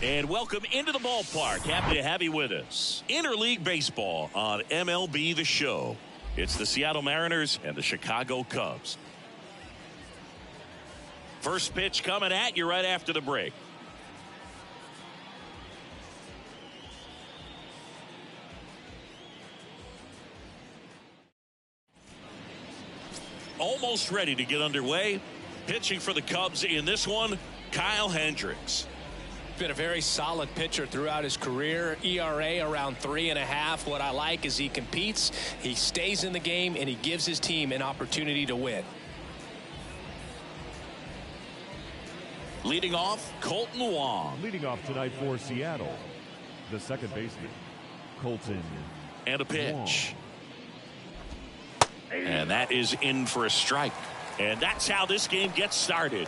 And welcome into the ballpark. Happy to have you with us. Interleague Baseball on MLB The Show. It's the Seattle Mariners and the Chicago Cubs. First pitch coming at you right after the break. Almost ready to get underway. Pitching for the Cubs in this one, Kyle Hendricks. Been a very solid pitcher throughout his career. ERA around 3.5. What I like is he competes, he stays in the game, and he gives his team an opportunity to win. Leading off, Colton Wong. Leading off tonight for Seattle, the second baseman, Colton. And a pitch. And that is in for a strike. And that's how this game gets started.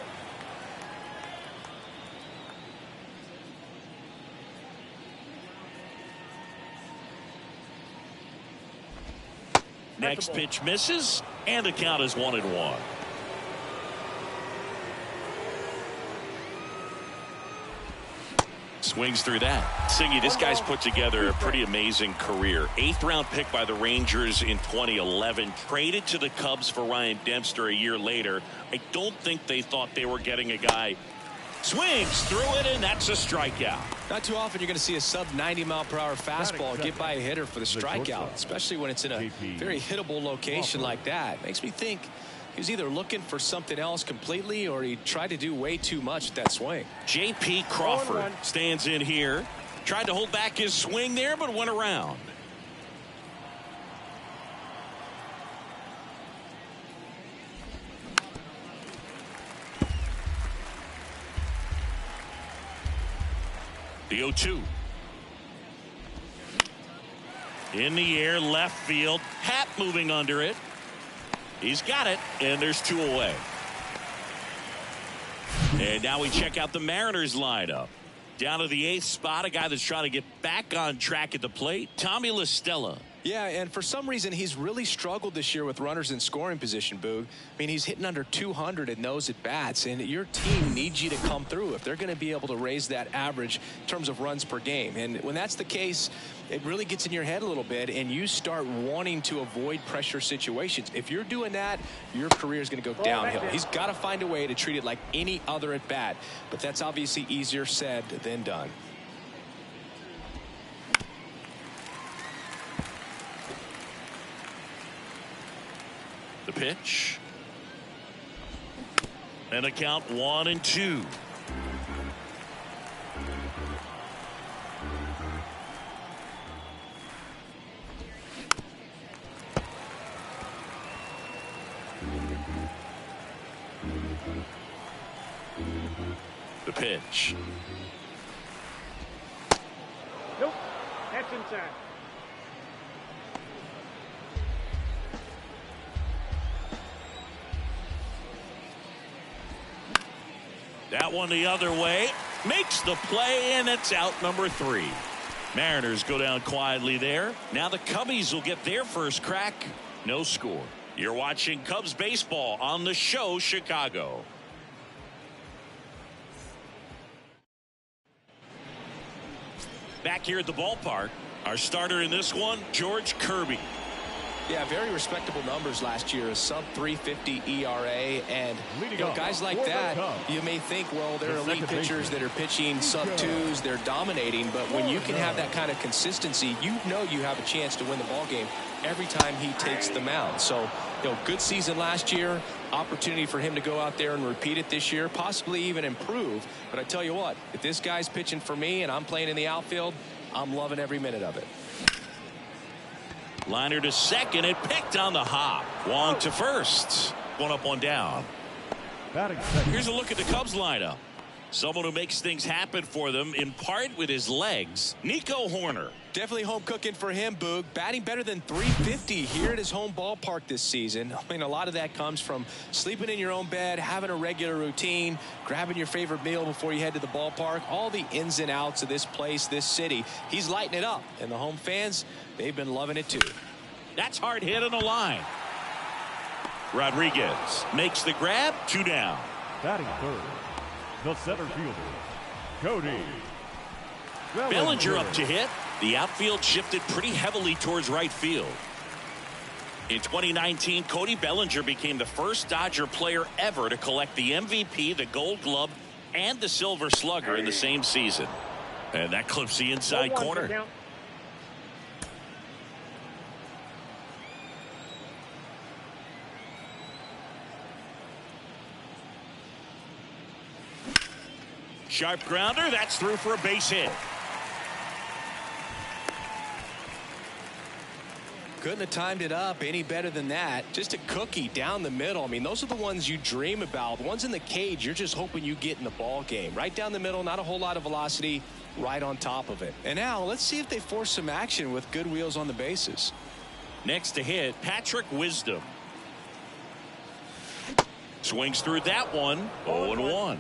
Next pitch misses, and the count is 1-1. Swings through that. Singy, this guy's put together a pretty amazing career. 8th round pick by the Rangers in 2011. Traded to the Cubs for Ryan Dempster a year later. I don't think they thought they were getting a guy. Swings through it, and that's a strikeout. Not too often you're going to see a sub-90-mile-per-hour fastball get by a hitter for the strikeout, especially when it's in a very hittable location like that. Makes me think he was either looking for something else completely or he tried to do way too much with that swing. J.P. Crawford stands in here. Tried to hold back his swing there, but went around. The 0-2. In the air, left field. Happ moving under it. He's got it, and there's 2 away. And now we check out the Mariners lineup. Down to the 8th spot, a guy that's trying to get back on track at the plate, Tommy La Stella. Yeah, and for some reason, he's really struggled this year with runners in scoring position, Boog. I mean, he's hitting under 200 in those at-bats, and your team needs you to come through if they're going to be able to raise that average in terms of runs per game. And when that's the case, it really gets in your head a little bit, and you start wanting to avoid pressure situations. If you're doing that, your career is going to go downhill. He's got to find a way to treat it like any other at-bat, but that's obviously easier said than done. The pitch. And the count 1-2. The pitch. Nope, that's inside. That one the other way. Makes the play, and it's out number 3. Mariners go down quietly there. Now the Cubbies will get their first crack. No score. You're watching Cubs baseball on the show, Chicago. Back here at the ballpark, our starter in this one, George Kirby. Yeah, very respectable numbers last year, a sub-350 ERA, and guys like that, you may think, well, they're elite pitchers that are pitching sub-2s, they're dominating, but when you can have that kind of consistency, you know you have a chance to win the ball game every time he takes the mound. So, good season last year, opportunity for him to go out there and repeat it this year, possibly even improve. But I tell you what, if this guy's pitching for me and I'm playing in the outfield, I'm loving every minute of it. Liner to second, and picked on the hop. Wong to first. 1 up, 1 down. Here's a look at the Cubs lineup. Someone who makes things happen for them, in part with his legs, Nico Hoerner. Definitely home cooking for him, Boog. Batting better than 350 here at his home ballpark this season. I mean, a lot of that comes from sleeping in your own bed, having a regular routine, grabbing your favorite meal before you head to the ballpark, all the ins and outs of this place, this city. He's lighting it up, and the home fans, they've been loving it too. That's hard hit on the line. Rodriguez makes the grab, 2 down. Batting third, the center fielder, Cody Bellinger up to hit. The outfield shifted pretty heavily towards right field. In 2019, Cody Bellinger became the first Dodger player ever to collect the MVP, the Gold Glove, and the Silver Slugger in the same season. And that clips the inside corner. Sharp grounder. That's through for a base hit. Couldn't have timed it up any better than that. Just a cookie down the middle. I mean, those are the ones you dream about. The ones in the cage, you're just hoping you get in the ball game. Right down the middle, not a whole lot of velocity, right on top of it. And now let's see if they force some action with good wheels on the bases. Next to hit, Patrick Wisdom. Swings through that one. 0-1.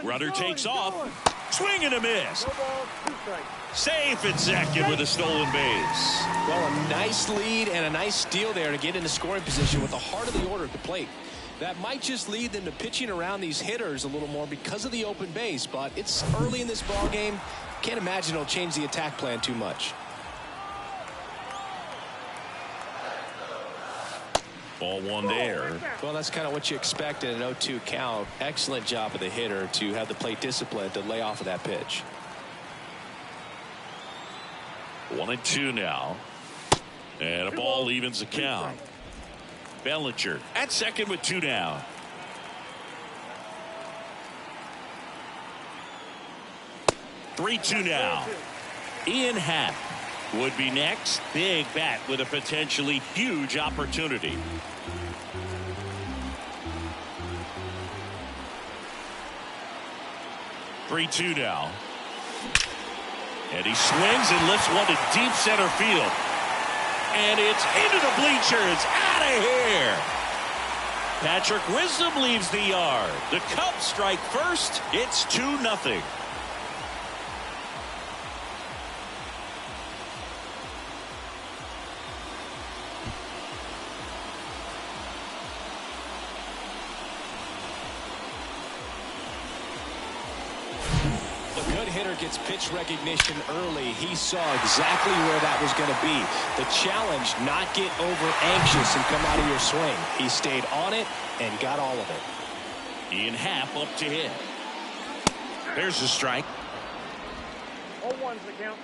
Runner takes off. Swing and a miss. Safe at second with a stolen base. Well, a nice lead and a nice steal there to get into scoring position with the heart of the order at the plate. That might just lead them to pitching around these hitters a little more because of the open base, but it's early in this ball game. Can't imagine it'll change the attack plan too much. Ball one there. Well, that's kind of what you expect in an 0-2 count. Excellent job of the hitter to have the plate discipline to lay off of that pitch. 1-2 now. And a ball evens the count. Bellinger at second with 2 down. Three-two now. Ian Happ would be next. Big bat with a potentially huge opportunity. Three-two now. And he swings and lifts one to deep center field. And it's into the bleachers. Out of here. Patrick Wisdom leaves the yard. The Cubs strike first. It's 2-0. Gets pitch recognition early. He saw exactly where that was going to be. The challenge, not get over anxious and come out of your swing. He stayed on it and got all of it. Ian Happ up to hit. There's the strike. 0-1's the count.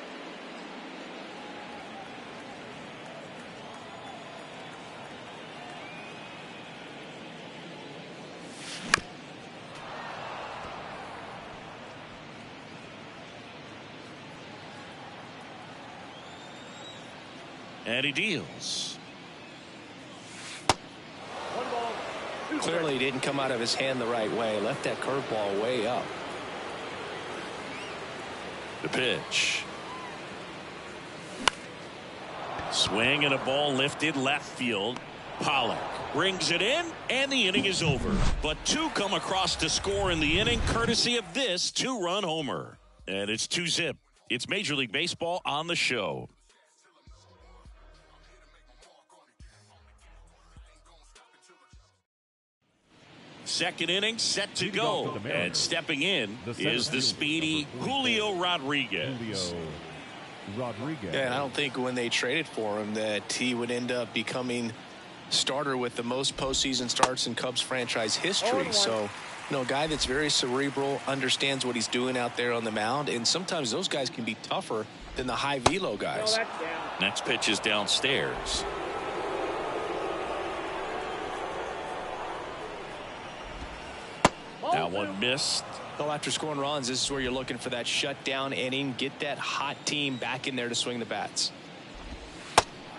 And he deals. Clearly didn't come out of his hand the right way. Left that curveball way up. The pitch. Swing and a ball lifted left field. Pollock brings it in, and the inning is over. But 2 come across to score in the inning, courtesy of this 2-run homer. And it's 2-zip. It's Major League Baseball on the show. Second inning set to go, and stepping in is the speedy Julio Rodriguez. Yeah, and I don't think when they traded for him that he would end up becoming starter with the most postseason starts in Cubs franchise history. So, you know, a guy that's very cerebral, understands what he's doing out there on the mound, and sometimes those guys can be tougher than the high velo guys. Next pitch is downstairs. That one missed. Well, after scoring runs, this is where you're looking for that shutdown inning. Get that hot team back in there to swing the bats.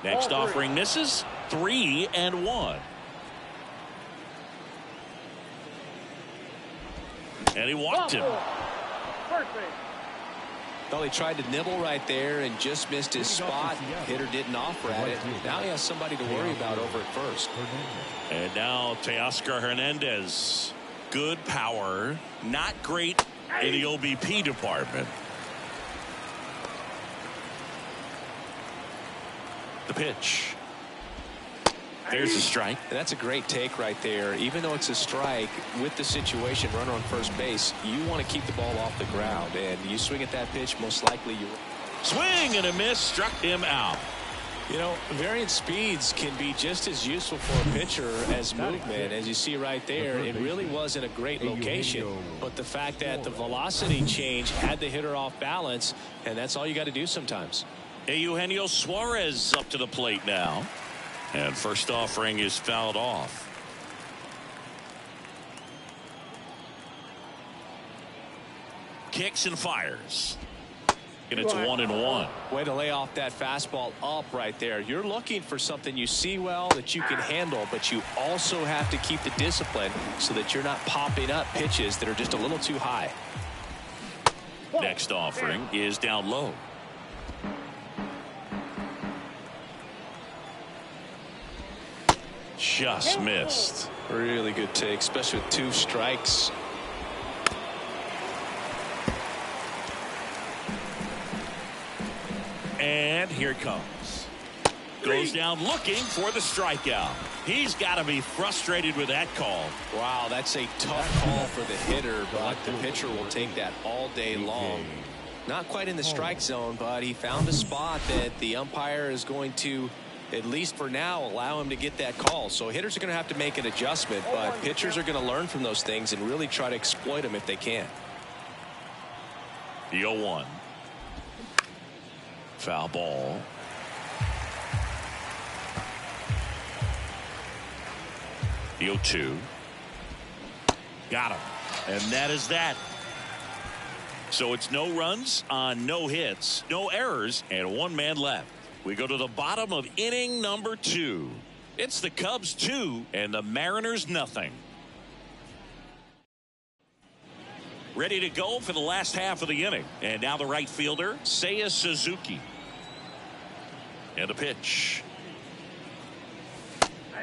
Next offering misses. 3-1. And he walked him. First base. Well, he tried to nibble right there and just missed his spot. Hitter didn't offer at it. Now he has somebody to worry about over at first. And now Teoscar Hernandez. Good power. Not great in the OBP department. The pitch. There's a strike. And that's a great take right there. Even though it's a strike, with the situation, runner on first base, you want to keep the ball off the ground. And you swing at that pitch, most likely you swing and a miss, struck him out. You know, variant speeds can be just as useful for a pitcher as movement. As you see right there, it really wasn't a great location. But the fact that the velocity change had the hitter off balance, and that's all you got to do sometimes. Eugenio Suarez up to the plate now. And first offering is fouled off. Kicks and fires. And it's 1-1. Way to lay off that fastball up right there. You're looking for something you see well that you can handle, but you also have to keep the discipline so that you're not popping up pitches that are just a little too high. Next offering is down low. Just missed. Really good take, especially with 2 strikes. And here it comes. Goes down looking for the strikeout. He's got to be frustrated with that call. Wow, that's a tough call for the hitter, but the pitcher will take that all day long. Not quite in the strike zone, but he found a spot that the umpire is going to, at least for now, allow him to get that call. So hitters are going to have to make an adjustment, but pitchers are going to learn from those things and really try to exploit them if they can. The 0-1. Foul ball. The 0-2. Got him. And that is that. So it's no runs on no hits, no errors, and 1 man left. We go to the bottom of inning number 2. It's the Cubs 2 and the Mariners nothing. Ready to go for the last half of the inning. And now the right fielder, Seiya Suzuki. And a pitch.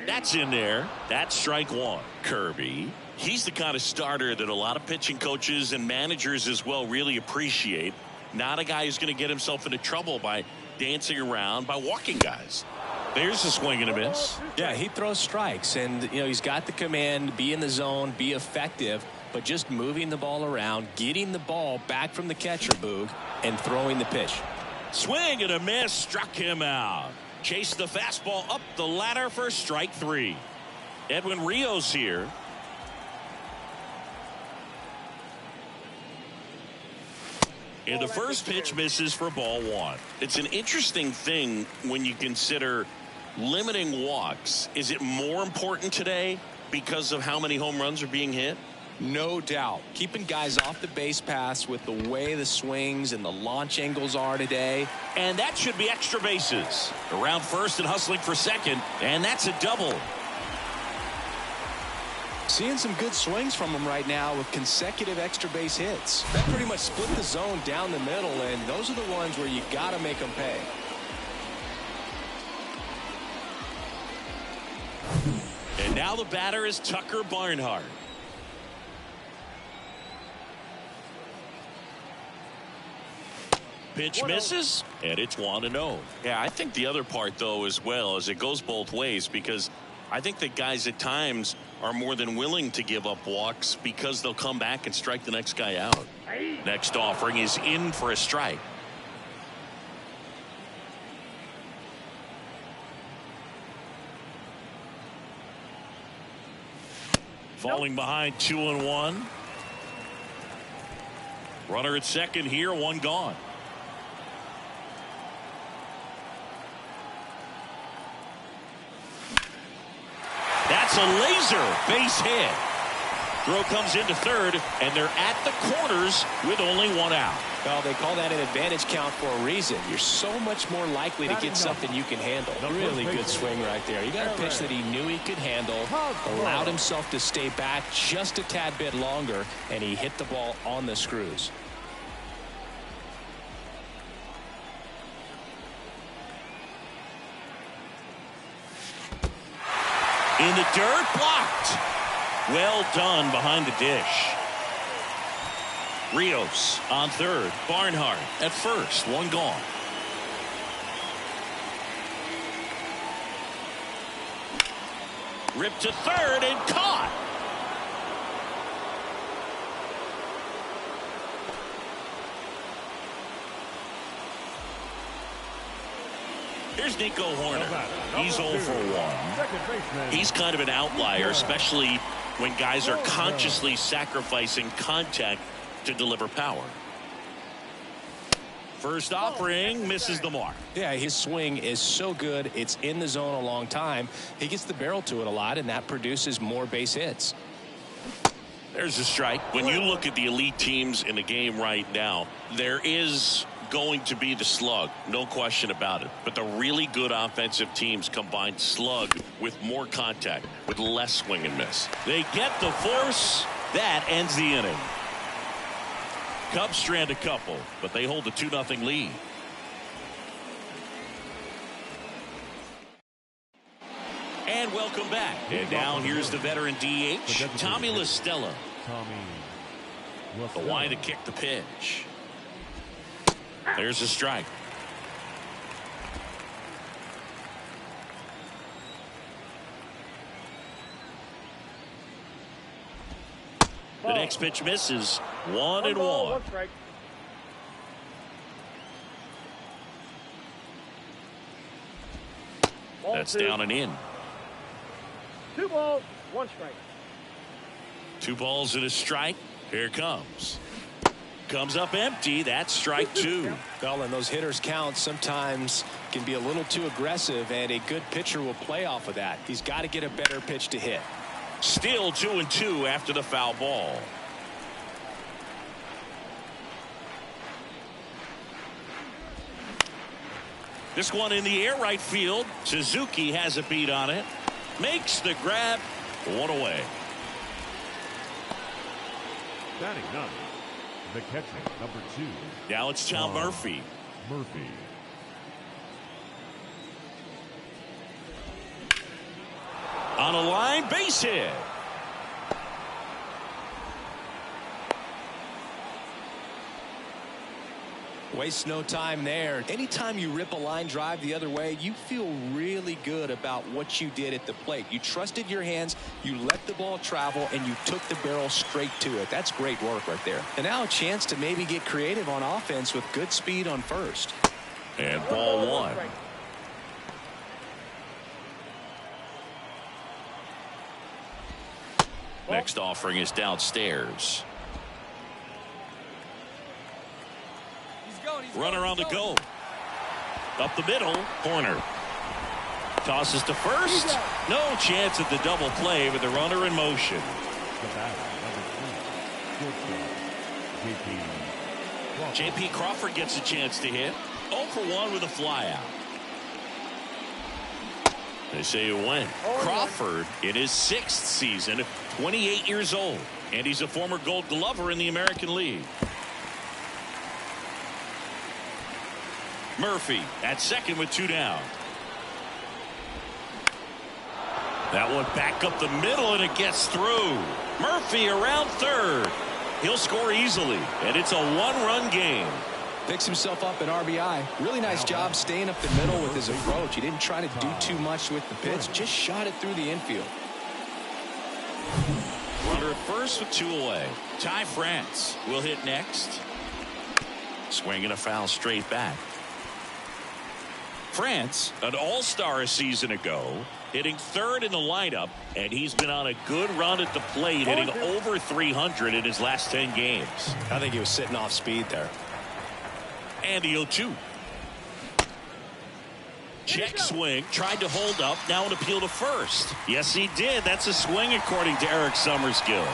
That's in there. That's strike 1. Kirby. He's the kind of starter that a lot of pitching coaches and managers as well really appreciate. Not a guy who's going to get himself into trouble by dancing around, by walking guys. There's a swing and a miss. Yeah, he throws strikes, and you know he's got the command, be in the zone, be effective, but just moving the ball around, getting the ball back from the catcher, Boog, and throwing the pitch. Swing and a miss, struck him out. Chased the fastball up the ladder for strike 3. Edwin Rios here. And the first pitch misses for ball 1. It's an interesting thing when you consider limiting walks. Is it more important today because of how many home runs are being hit? No doubt. Keeping guys off the base paths with the way the swings and the launch angles are today. And that should be extra bases. Around first and hustling for second. And that's a double. Seeing some good swings from him right now with consecutive extra base hits. That pretty much split the zone down the middle, and those are the ones where you got to make them pay. And now the batter is Tucker Barnhart. Pitch misses, and it's 1-0. Yeah, I think the other part, though, as well, is it goes both ways, because I think that guys at times are more than willing to give up walks because they'll come back and strike the next guy out. Next offering is in for a strike. Falling behind 2-1. Runner at second here, 1 gone. That's a laser base hit. Throw comes into third, and they're at the corners with only one out. Well, they call that an advantage count for a reason. You're so much more likely to get something you can handle. Really good swing right there. You got a pitch that he knew he could handle, allowed himself to stay back just a tad bit longer, and he hit the ball on the screws. In the dirt, blocked. Well done behind the dish. Rios on third. Barnhart at first. One gone. Ripped to third and caught. Here's Nico Horner. He's 0 for 1. He's kind of an outlier, especially when guys are consciously sacrificing contact to deliver power. First offering misses the mark. Yeah, his swing is so good. It's in the zone a long time. He gets the barrel to it a lot, and that produces more base hits. There's a strike. When you look at the elite teams in the game right now, there is going to be the slug, no question about it. But the really good offensive teams combine slug with more contact, with less swing and miss. They get the force. That ends the inning. Cubs strand a couple, but they hold a 2-0 lead. And welcome back. And now here's the veteran DH, Tommy La Stella. The wide to kick the pitch. There's a strike. The next pitch misses. 1-1. One strike. That's down and in. 2 balls, 1 strike. 2 balls and a strike. Here it comes. Comes up empty. That's strike 2. Well, and those hitters count sometimes can be a little too aggressive, and a good pitcher will play off of that. He's got to get a better pitch to hit. Still 2-2 after the foul ball. This one in the air right field. Suzuki has a beat on it. Makes the grab. 1 away. Batting 9. The catcher, number 2. Now it's Tom Murphy. On a line, base hit. Waste no time there. Anytime you rip a line drive the other way, you feel really good about what you did at the plate. You trusted your hands, you let the ball travel, and you took the barrel straight to it. That's great work right there. And now a chance to maybe get creative on offense with good speed on first. And ball 1. Next offering is downstairs. Runner on the go. Up the middle. Horner. Tosses to first. No chance at the double play with the runner in motion. J.P. Crawford gets a chance to hit. 0 for 1 with a flyout. They say it went. Crawford in his 6th season, 28 years old, and he's a former Gold Glover in the American League. Murphy at second with 2 down. That one back up the middle, and it gets through. Murphy around third. He'll score easily, and it's a 1-run game. Picks himself up an RBI. Really nice job staying up the middle with his approach. He didn't try to do too much with the pitch, just shot it through the infield. Runner at first with 2 away. Ty France will hit next. Swinging a foul straight back. France, an all-star a season ago, hitting third in the lineup, and he's been on a good run at the plate, hitting over 300 in his last 10 games. I think he was sitting off speed there. And the 0-2. Check swing, tried to hold up, now an appeal to first. Yes, he did. That's a swing according to Eric Summerskill.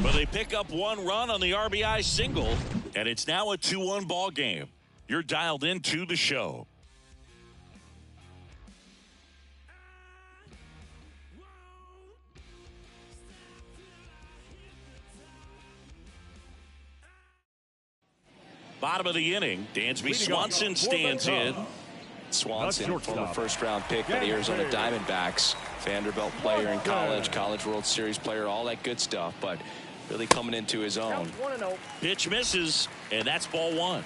But they pick up 1 run on the RBI single, and it's now a 2-1 ball game. You're dialed into the show. Bottom of the inning, Dansby Swanson stands in. Swanson, former first-round pick by the Arizona Diamondbacks. Vanderbilt player in college World Series player, all that good stuff, but really coming into his own. Pitch misses, and that's ball 1.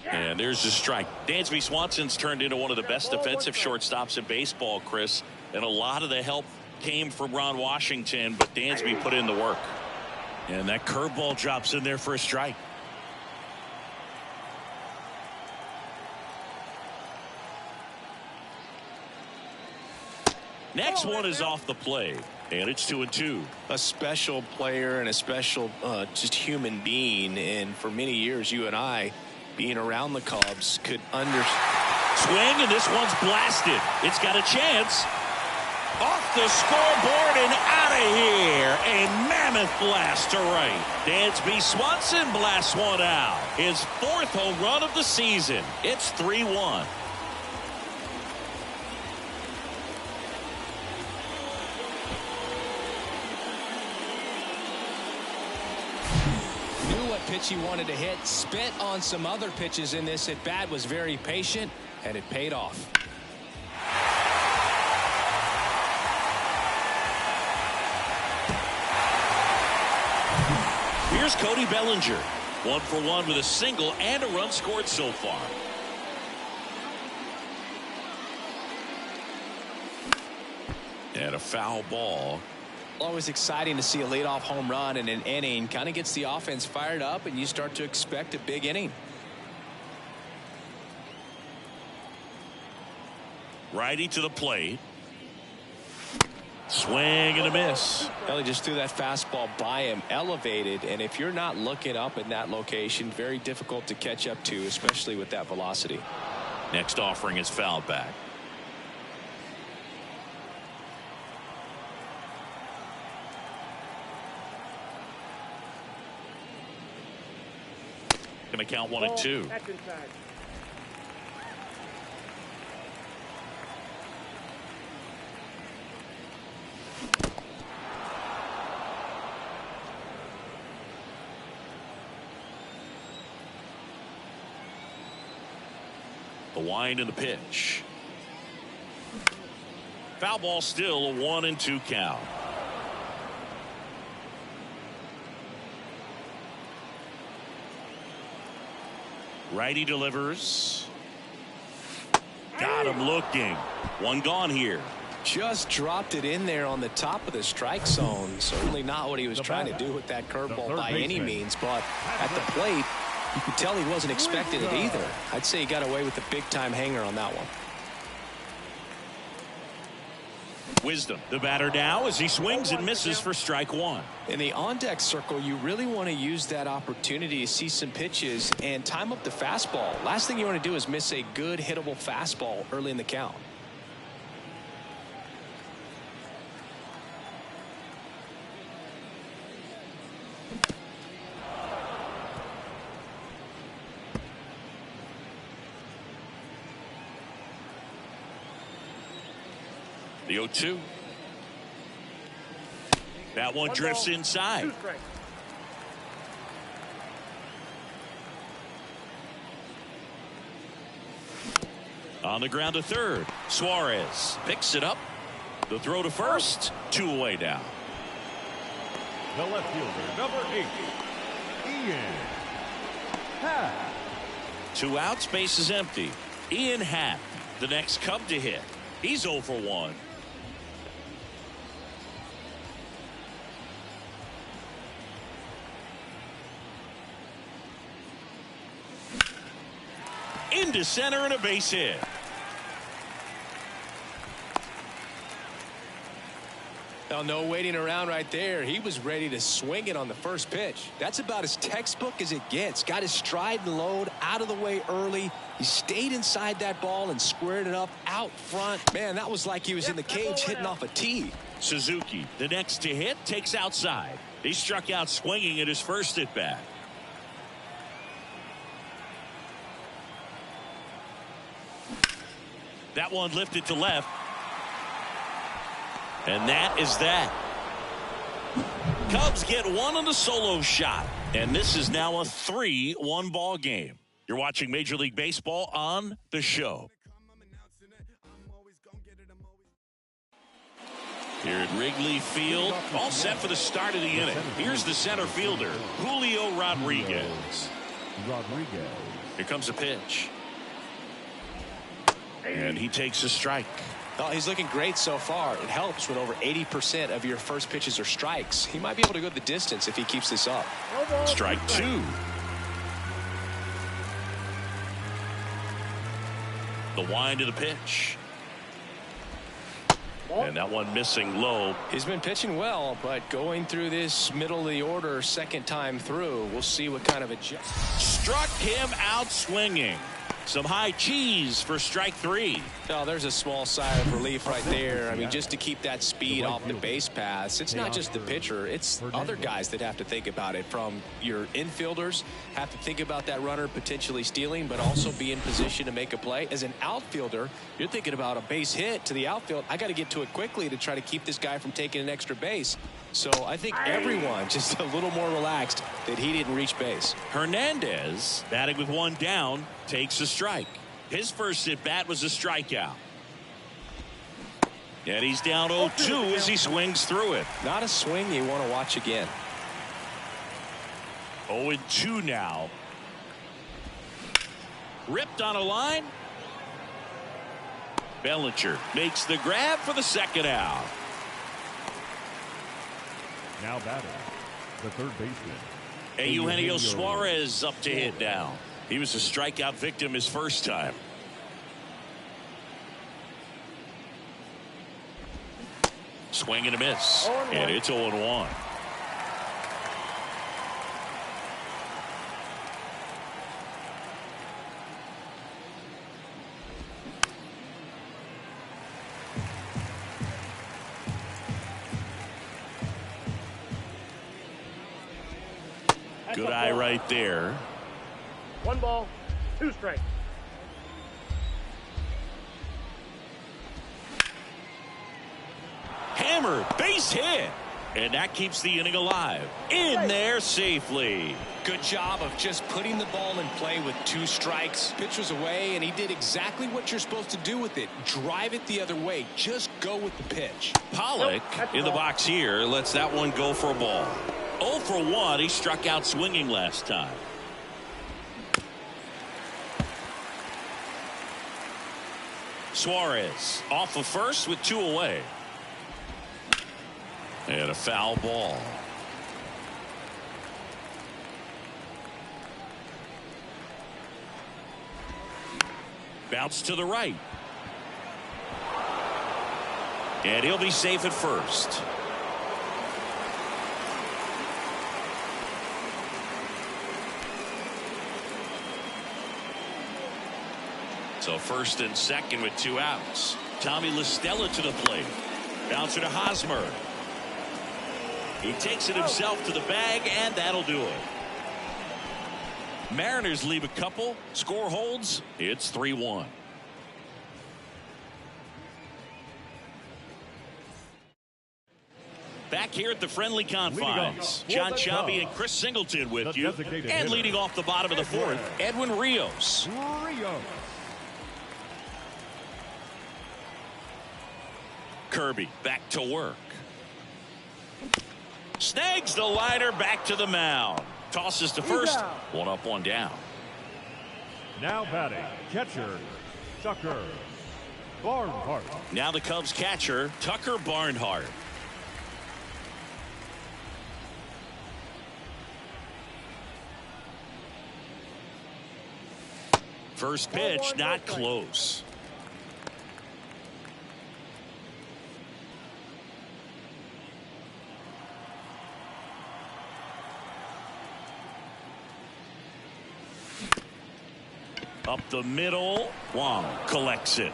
And there's the strike. Dansby Swanson's turned into one of the best defensive shortstops in baseball, Chris. And a lot of the help came from Ron Washington, but Dansby put in the work. And that curveball drops in there for a strike. Next one is off the plate, and it's 2-2. A special player and a special just human being. And for many years, you and I, being around the Cubs, could swing, and this one's blasted. It's got a chance. Off the scoreboard and out of here. A mammoth blast to right. Dansby Swanson blasts one out. His 4th home run of the season. It's 3-1. Pitch he wanted to hit, spent on some other pitches in this at bat, was very patient, and it paid off. Here's Cody Bellinger, 1 for 1 with a single and a run scored so far. And a foul ball. Always exciting to see a leadoff home run in an inning. Kind of gets the offense fired up, and you start to expect a big inning. Righty to the plate. Swing and a miss. Well, he just threw that fastball by him, elevated, and if you're not looking up in that location, very difficult to catch up to, especially with that velocity. Next offering is fouled back. Going to count 1-2. That's inside. The wind and the pitch. Foul ball, still a 1-2 count. Righty delivers. Got him looking. One gone here. Just dropped it in there on the top of the strike zone. Certainly not what he was trying to do with that curveball by any means, but at the plate, you could tell he wasn't expecting it either. I'd say he got away with a big-time hanger on that one. Wisdom, the batter now, as he swings and misses for strike 1. In the on-deck circle, you really want to use that opportunity to see some pitches and time up the fastball. Last thing you want to do is miss a good hittable fastball early in the count. The 0-2. That one drifts inside. On the ground to third. Suarez picks it up. The throw to first. 2 away now. The left fielder, number 8, Ian Happ. 2 outs, base is empty. Ian Happ, the next Cub to hit. He's 0 for 1. Into center and a base hit. Now, Well, no waiting around right there. He was ready to swing it on the first pitch. That's about as textbook as it gets. Got his stride and load out of the way early. He stayed inside that ball and squared it up out front. Man, that was like he was in the cage hitting off a tee. Suzuki, the next to hit, takes outside. He struck out swinging at his first at bat. That one lifted to left. And that is that. Cubs get one on the solo shot. And this is now a 3-1 ball game. You're watching Major League Baseball on The Show. Here at Wrigley Field, all set for the start of the inning. Here's the center fielder, Julio Rodriguez. Here comes a pitch. And he takes a strike. Oh, he's looking great so far. It helps when over 80% of your first pitches are strikes. He might be able to go the distance if he keeps this up. Strike two. The wind of the pitch. And that one missing low. He's been pitching well, but going through this middle of the order second time through, we'll see what kind of adjustment. Struck him out swinging. Some high cheese for strike three. Oh, there's a small sigh of relief right there. I mean, just to keep that speed off the base paths. It's not just the pitcher. It's other guys that have to think about it. From your infielders, have to think about that runner potentially stealing, but also be in position to make a play. As an outfielder, you're thinking about a base hit to the outfield. I got to get to it quickly to try to keep this guy from taking an extra base. So I think everyone just a little more relaxed that he didn't reach base. Hernandez, batting with one down, takes a strike. His first at bat was a strikeout. And he's down 0-2 as he swings through it. Not a swing you want to watch again. 0-2 now. Ripped on a line. Bellinger makes the grab for the second out. Now batting, the third baseman. Eugenio Suarez up to hit now. He was a strikeout victim his first time. Swing and a miss. And it's 0-1. Good eye right there. 1 ball, 2 strikes. Hammer, base hit. And that keeps the inning alive. In there safely. Good job of just putting the ball in play with 2 strikes. Pitch was away, and he did exactly what you're supposed to do with it. Drive it the other way. Just go with the pitch. Pollock in the box here lets that one go for a ball. 0 for 1. He struck out swinging last time. Suarez off of first with 2 away. And a foul ball. Bounce to the right. And he'll be safe at first. So first and second with 2 outs. Tommy LaStella to the plate. Bouncer to Hosmer. He takes it himself to the bag, and that'll do it. Mariners leave a couple. Score holds. It's 3-1. Back here at the friendly confines, John Chaffee and Chris Singleton with you. And leading off the bottom of the 4th, Edwin Rios. Kirby back to work. Snags the liner back to the mound. Tosses to first. 1 up, 1 down. Now batting, catcher, Tucker Barnhart. Now the Cubs catcher, Tucker Barnhart. First pitch, not close. Up the middle. Wong collects it.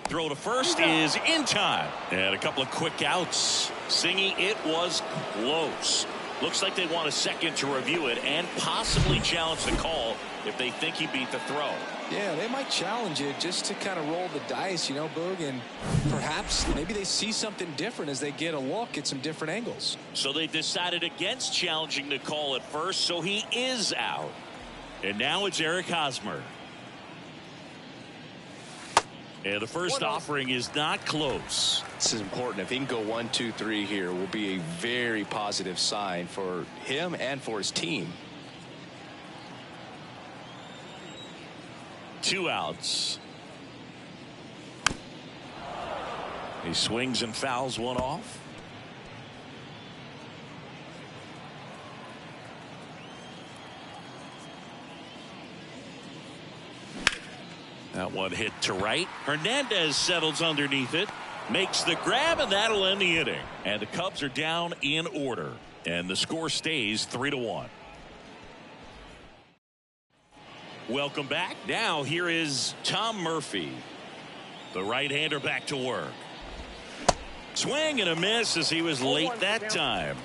Throw to first is in time. And a couple of quick outs. Singy, it was close. Looks like they want a second to review it and possibly challenge the call if they think he beat the throw. Yeah, they might challenge it just to kind of roll the dice, you know, Boog, and perhaps maybe they see something different as they get a look at some different angles. So they decided against challenging the call at first, so he is out. And now it's Eric Hosmer. And the first offering is not close. This is important. If he can go 1, 2, 3 here, will be a very positive sign for him and for his team. 2 outs. He swings and fouls one off. That one hit to right. Hernandez settles underneath it. Makes the grab, and that'll end the inning. And the Cubs are down in order. And the score stays 3-1. Welcome back. Now here is Tom Murphy. The right-hander back to work. Swing and a miss as he was late that time.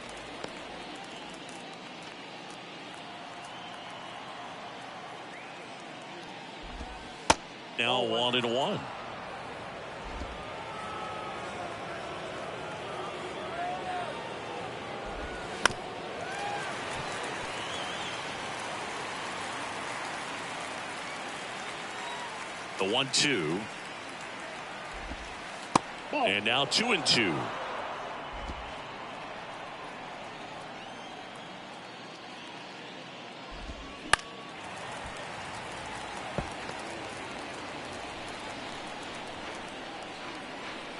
Now 1-1. The 1-2. And now 2-2.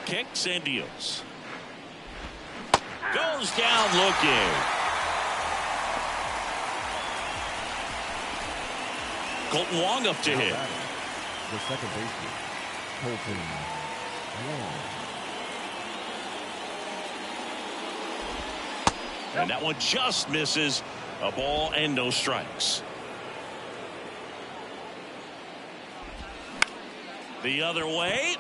Kicks and deals. Goes down looking. Colton Wong up to hit. The second baseman, Colton Wong. And that one just misses. A ball and no strikes. The other way.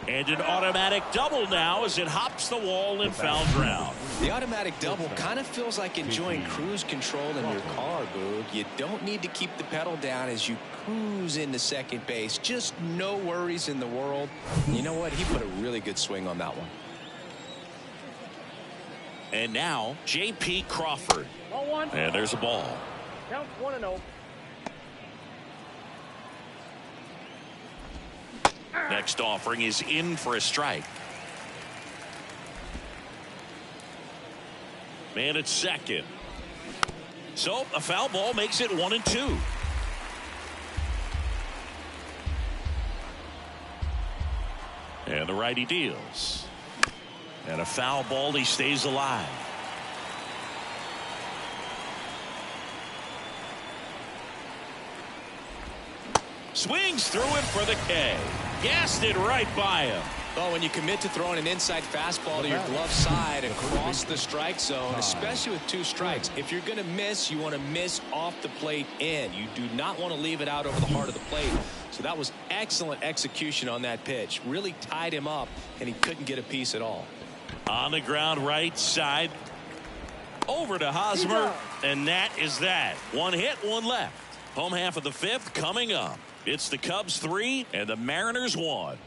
And an automatic double now as it hops the wall and foul ground. The automatic double kind of feels like enjoying cruise control in your car, Boog. You don't need to keep the pedal down as you cruise into second base. Just no worries in the world. You know what? He put a really good swing on that one. And now J.P. Crawford. And there's a ball. Counts 1-0. Next offering is in for a strike. Man at second. So a foul ball makes it 1-2. And the righty deals. And a foul ball. He stays alive. Swings through it for the K. Gassed it right by him. Well, when you commit to throwing an inside fastball to your glove side across the strike zone, especially with 2 strikes, if you're going to miss, you want to miss off the plate in. You do not want to leave it out over the heart of the plate. So that was excellent execution on that pitch. Really tied him up, and he couldn't get a piece at all. On the ground right side. Over to Hosmer. And that is that. 1 hit, 1 left. Home half of the 5th coming up. It's the Cubs 3 and the Mariners 1.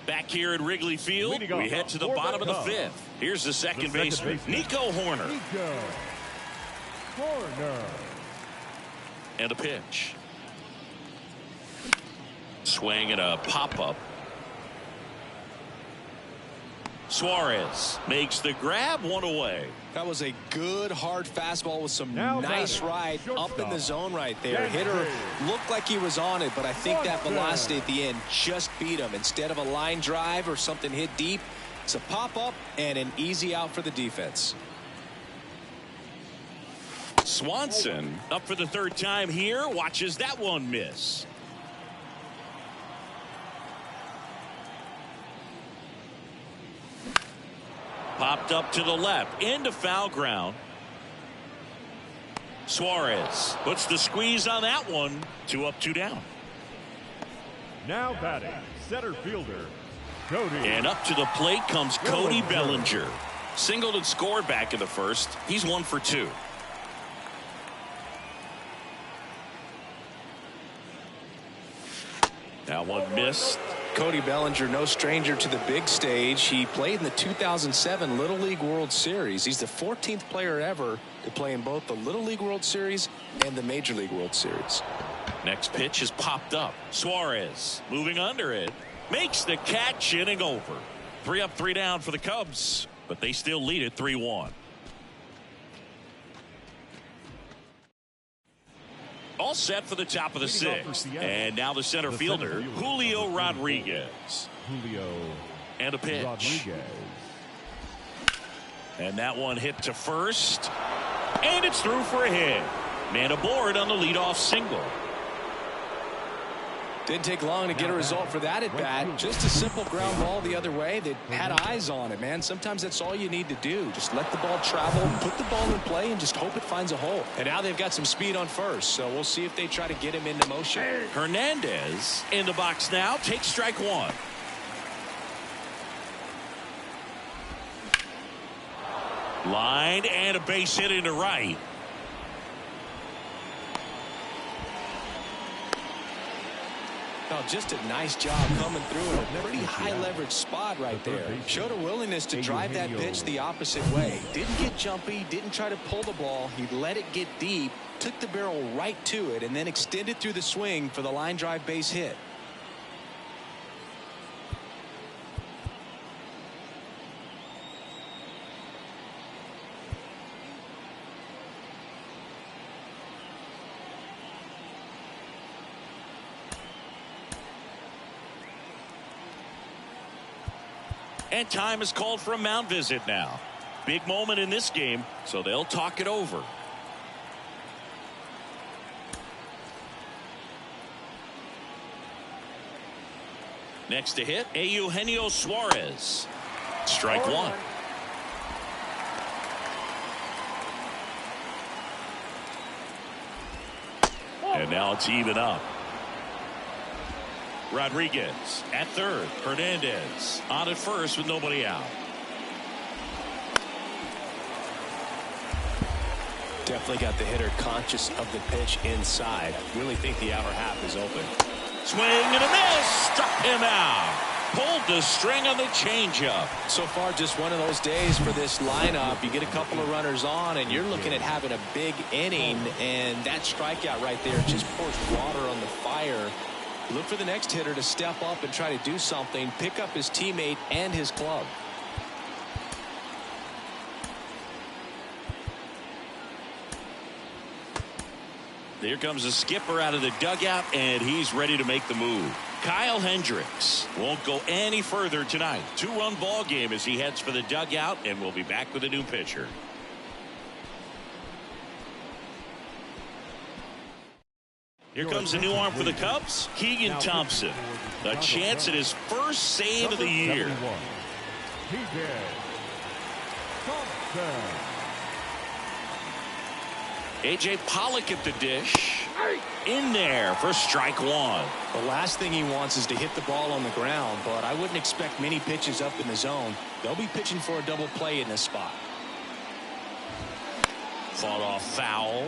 Back here at Wrigley Field, we head to the bottom of the 5th. Here's the second baseman, Nico Hoerner. And a pitch. Swing and a pop-up. Suarez makes the grab, 1 away. That was a good hard fastball with some nice ride up in the zone right there. Hitter looked like he was on it, but I think that velocity at the end just beat him. Instead of a line drive or something hit deep, it's a pop-up and an easy out for the defense. Swanson up for the 3rd time here, watches that one miss. Popped up to the left into foul ground. Suarez puts the squeeze on that one. 2 up, 2 down. Now batting, center fielder, Cody. And up to the plate comes Cody Bellinger. Singled and scored back in the first. He's 1 for 2. That one missed. Cody Bellinger, no stranger to the big stage. He played in the 2007 Little League World Series. He's the 14th player ever to play in both the Little League World Series and the Major League World Series. Next pitch is popped up. Suarez moving under it. Makes the catch, inning over. 3 up, 3 down for the Cubs, but they still lead it 3-1. All set for the top of the 6th. And now the center fielder, Julio Rodriguez. And a pitch. And that one hit to first. And it's through for a hit. Man aboard on the leadoff single. Didn't take long to get a result for that at bat. Just a simple ground ball the other way. They had eyes on it, man. Sometimes that's all you need to do. Just let the ball travel, put the ball in play, and just hope it finds a hole. And now they've got some speed on first, so we'll see if they try to get him into motion. Hernandez in the box now. Takes strike 1. Line and a base hit into right. Oh, just a nice job coming through in a pretty high leverage spot right there. Showed a willingness to drive that pitch the opposite way. Didn't get jumpy, didn't try to pull the ball. He let it get deep, took the barrel right to it, and then extended through the swing for the line drive base hit. And time is called for a mound visit now. Big moment in this game, so they'll talk it over. Next to hit, Eugenio Suarez. Strike 1. And now it's even up. Rodriguez at third. Hernandez on at first with nobody out. Definitely got the hitter conscious of the pitch inside. Really think the outer half is open. Swing and a miss. Struck him out. Pulled the string on the changeup. So far, just one of those days for this lineup. You get a couple of runners on, and you're looking at having a big inning, and that strikeout right there just pours water on the fire. Look for the next hitter to step up and try to do something, pick up his teammate and his club. There comes the skipper out of the dugout, and he's ready to make the move. Kyle Hendricks won't go any further tonight. 2-run ball game as he heads for the dugout, and we'll be back with a new pitcher. Here comes a new arm for the Cubs, Keegan Thompson. A chance at his first save of the year. A.J. Pollock at the dish. In there for strike 1. The last thing he wants is to hit the ball on the ground, but I wouldn't expect many pitches up in the zone. They'll be pitching for a double play in this spot. Fought off foul.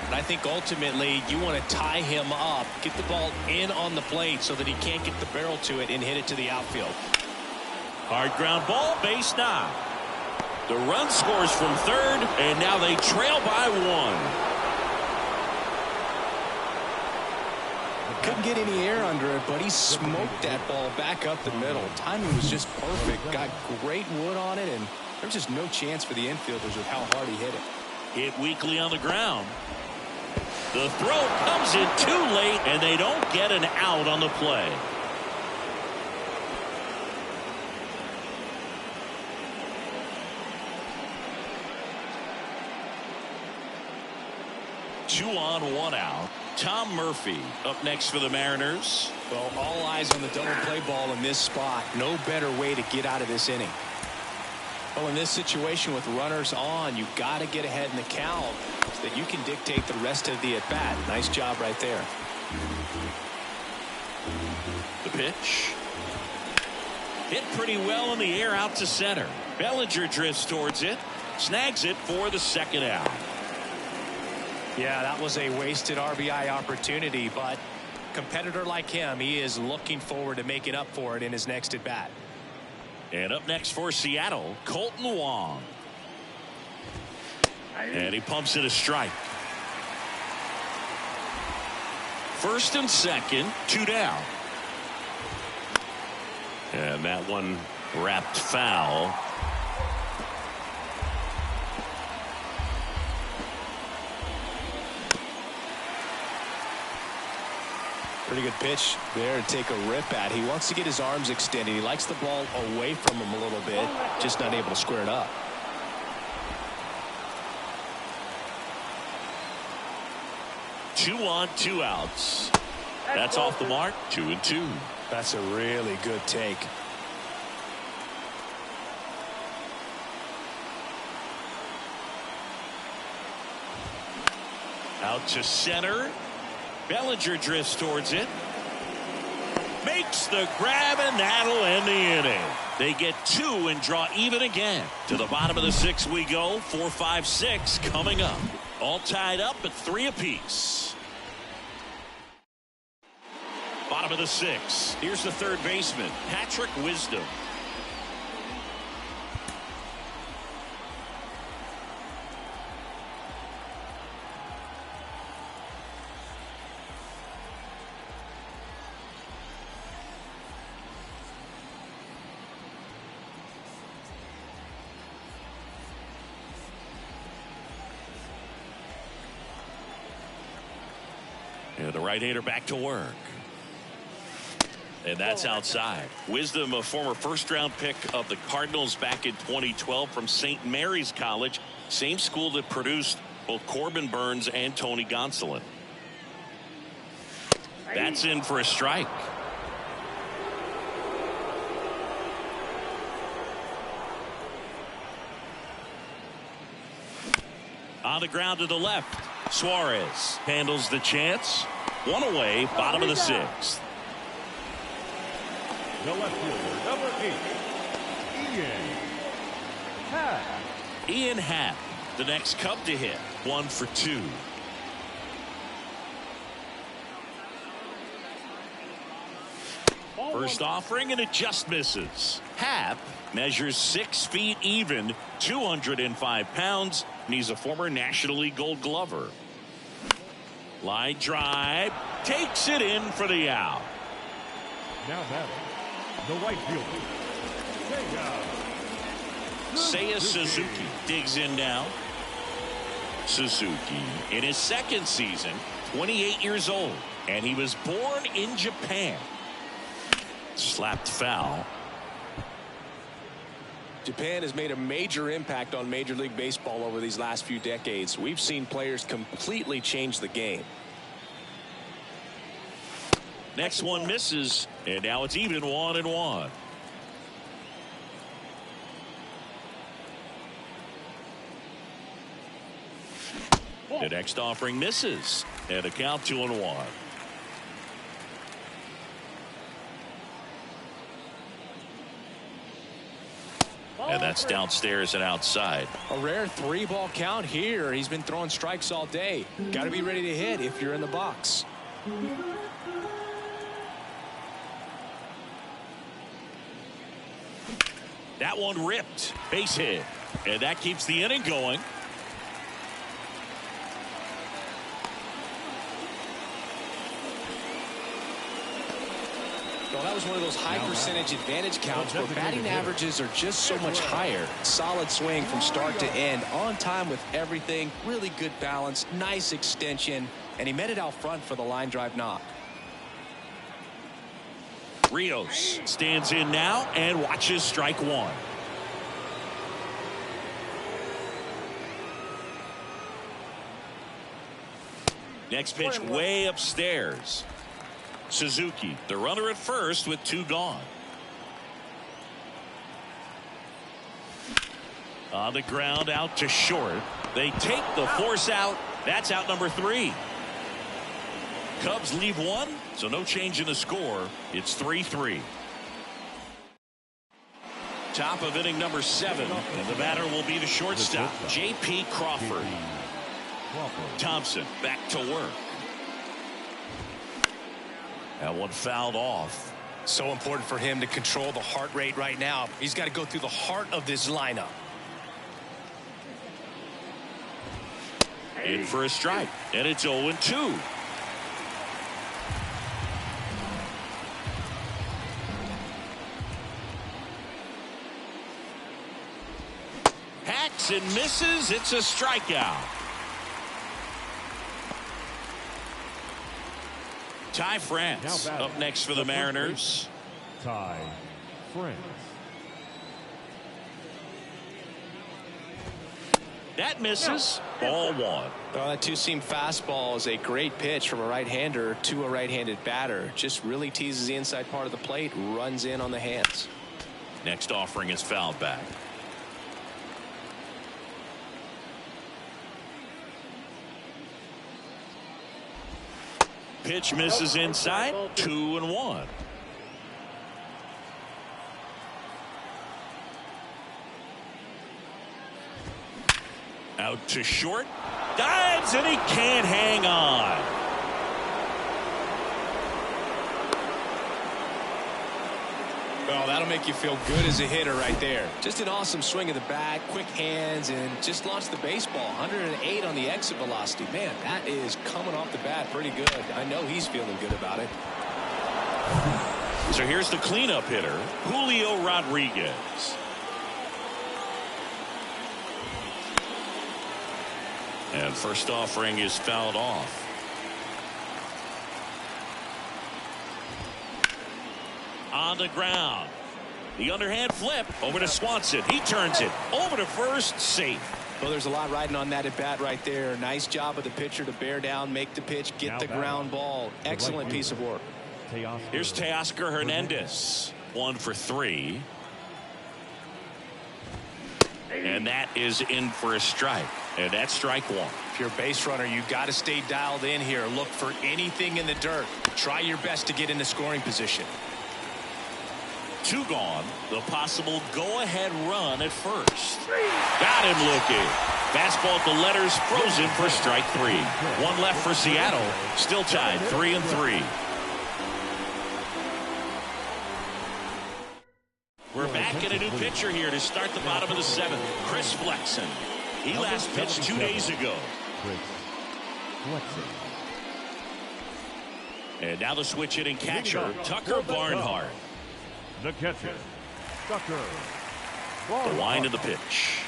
And I think ultimately you want to tie him up, get the ball in on the plate so that he can't get the barrel to it and hit it to the outfield. Hard ground ball, base knock. The run scores from third, and now they trail by 1. Couldn't get any air under it, but he smoked that ball back up the middle. Timing was just perfect. Got great wood on it, and there was just no chance for the infielders with how hard he hit it. Hit weakly on the ground. The throw comes in too late, and they don't get an out on the play. Two on, one out. Tom Murphy up next for the Mariners. Well, all eyes on the double play ball in this spot. No better way to get out of this inning. Well, in this situation with runners on, you've got to get ahead in the count so that you can dictate the rest of the at-bat. Nice job right there. The pitch. Hit pretty well in the air out to center. Bellinger drifts towards it. Snags it for the second out. Yeah, that was a wasted RBI opportunity, but competitor like him, he is looking forward to making up for it in his next at-bat. And up next for Seattle, Colton Wong. And he pumps it a strike. First and second, 2 down. And that one wrapped foul. Pretty good pitch there to take a rip at. He wants to get his arms extended. He likes the ball away from him a little bit, just not able to square it up. Two on, 2 outs. That's off the mark. 2-2. That's a really good take. Out to center. Bellinger drifts towards it. Makes the grab, and that'll end the inning. They get 2 and draw even again. To the bottom of the 6th we go. 4, 5, 6 coming up. All tied up at 3 apiece. Bottom of the 6th. Here's the third baseman, Patrick Wisdom. And the right-hander back to work. And that's outside. Wisdom, a former first-round pick of the Cardinals back in 2012 from St. Mary's College, same school that produced both Corbin Burns and Tony Gonsolin. That's in for a strike. On the ground to the left. Suarez handles the chance. 1 away, bottom of the 6th. The left fielder, number 8, Ian Happ. Ian Happ, the next Cub to hit. 1 for 2. First offering, and it just misses. Happ measures 6 feet even, 205 pounds, and he's a former National League Gold Glover. Line drive, takes it in for the out. Now batting, the right fielder, Seiya Suzuki digs in now. Suzuki in his 2nd season, 28 years old, and he was born in Japan. Slapped foul. Japan has made a major impact on Major League Baseball over these last few decades. We've seen players completely change the game. Next one misses, and now it's even 1-1. The next offering misses, and a count 2-1. And that's downstairs and outside. A rare 3-ball count here. He's been throwing strikes all day. Got to be ready to hit if you're in the box. That one ripped. Base hit. And that keeps the inning going. Well, that was one of those high percentage advantage counts where batting averages are just so much higher. Solid swing from start to end. On time with everything. Really good balance. Nice extension. And he met it out front for the line drive knock. Rios stands in now and watches strike 1. Next pitch way upstairs. Suzuki, the runner at first with 2 gone. On the ground, out to short. They take the force out. That's out number 3. Cubs leave 1, so no change in the score. It's 3-3. Top of inning number 7, and the batter will be the shortstop, J.P. Crawford. Thompson back to work. That one fouled off. So important for him to control the heart rate right now. He's got to go through the heart of this lineup. In for a strike, and it's 0-2. Hacks and misses. It's a strikeout. Ty France up next for the Mariners. Ty France. That misses. Ball 1. Well, that two-seam fastball is a great pitch from a right-hander to a right-handed batter. Just really teases the inside part of the plate, runs in on the hands. Next offering is fouled back. Pitch misses inside. 2-1. Out to short. Dives, and he can't hang on. Well, that'll make you feel good as a hitter right there. Just an awesome swing of the bat, quick hands, and just launched the baseball. 108 on the exit velocity. Man, that is coming off the bat pretty good. I know he's feeling good about it. So here's the cleanup hitter, Julio Rodriguez. And first offering is fouled off. On the ground. The underhand flip over to Swanson. He turns it over to first, safe. Well, there's a lot riding on that at bat right there. Nice job of the pitcher to bear down, make the pitch, get the ground ball. Excellent piece of work. Here's Teoscar Hernandez. 1 for 3. And that is in for a strike. And that's strike 1. If you're a base runner, you got to stay dialed in here. Look for anything in the dirt. Try your best to get into scoring position. 2 gone. The possible go-ahead run at first. Got him looking. Fastball at the letters, frozen for strike 3. 1 left for Seattle. Still tied 3-3. We're back in a new pitcher here to start the bottom of the 7th. Chris Flexen. He last pitched 2 days ago. And now the switch hitting catcher, Tucker Barnhart. The catcher, Tucker. The line of the pitch.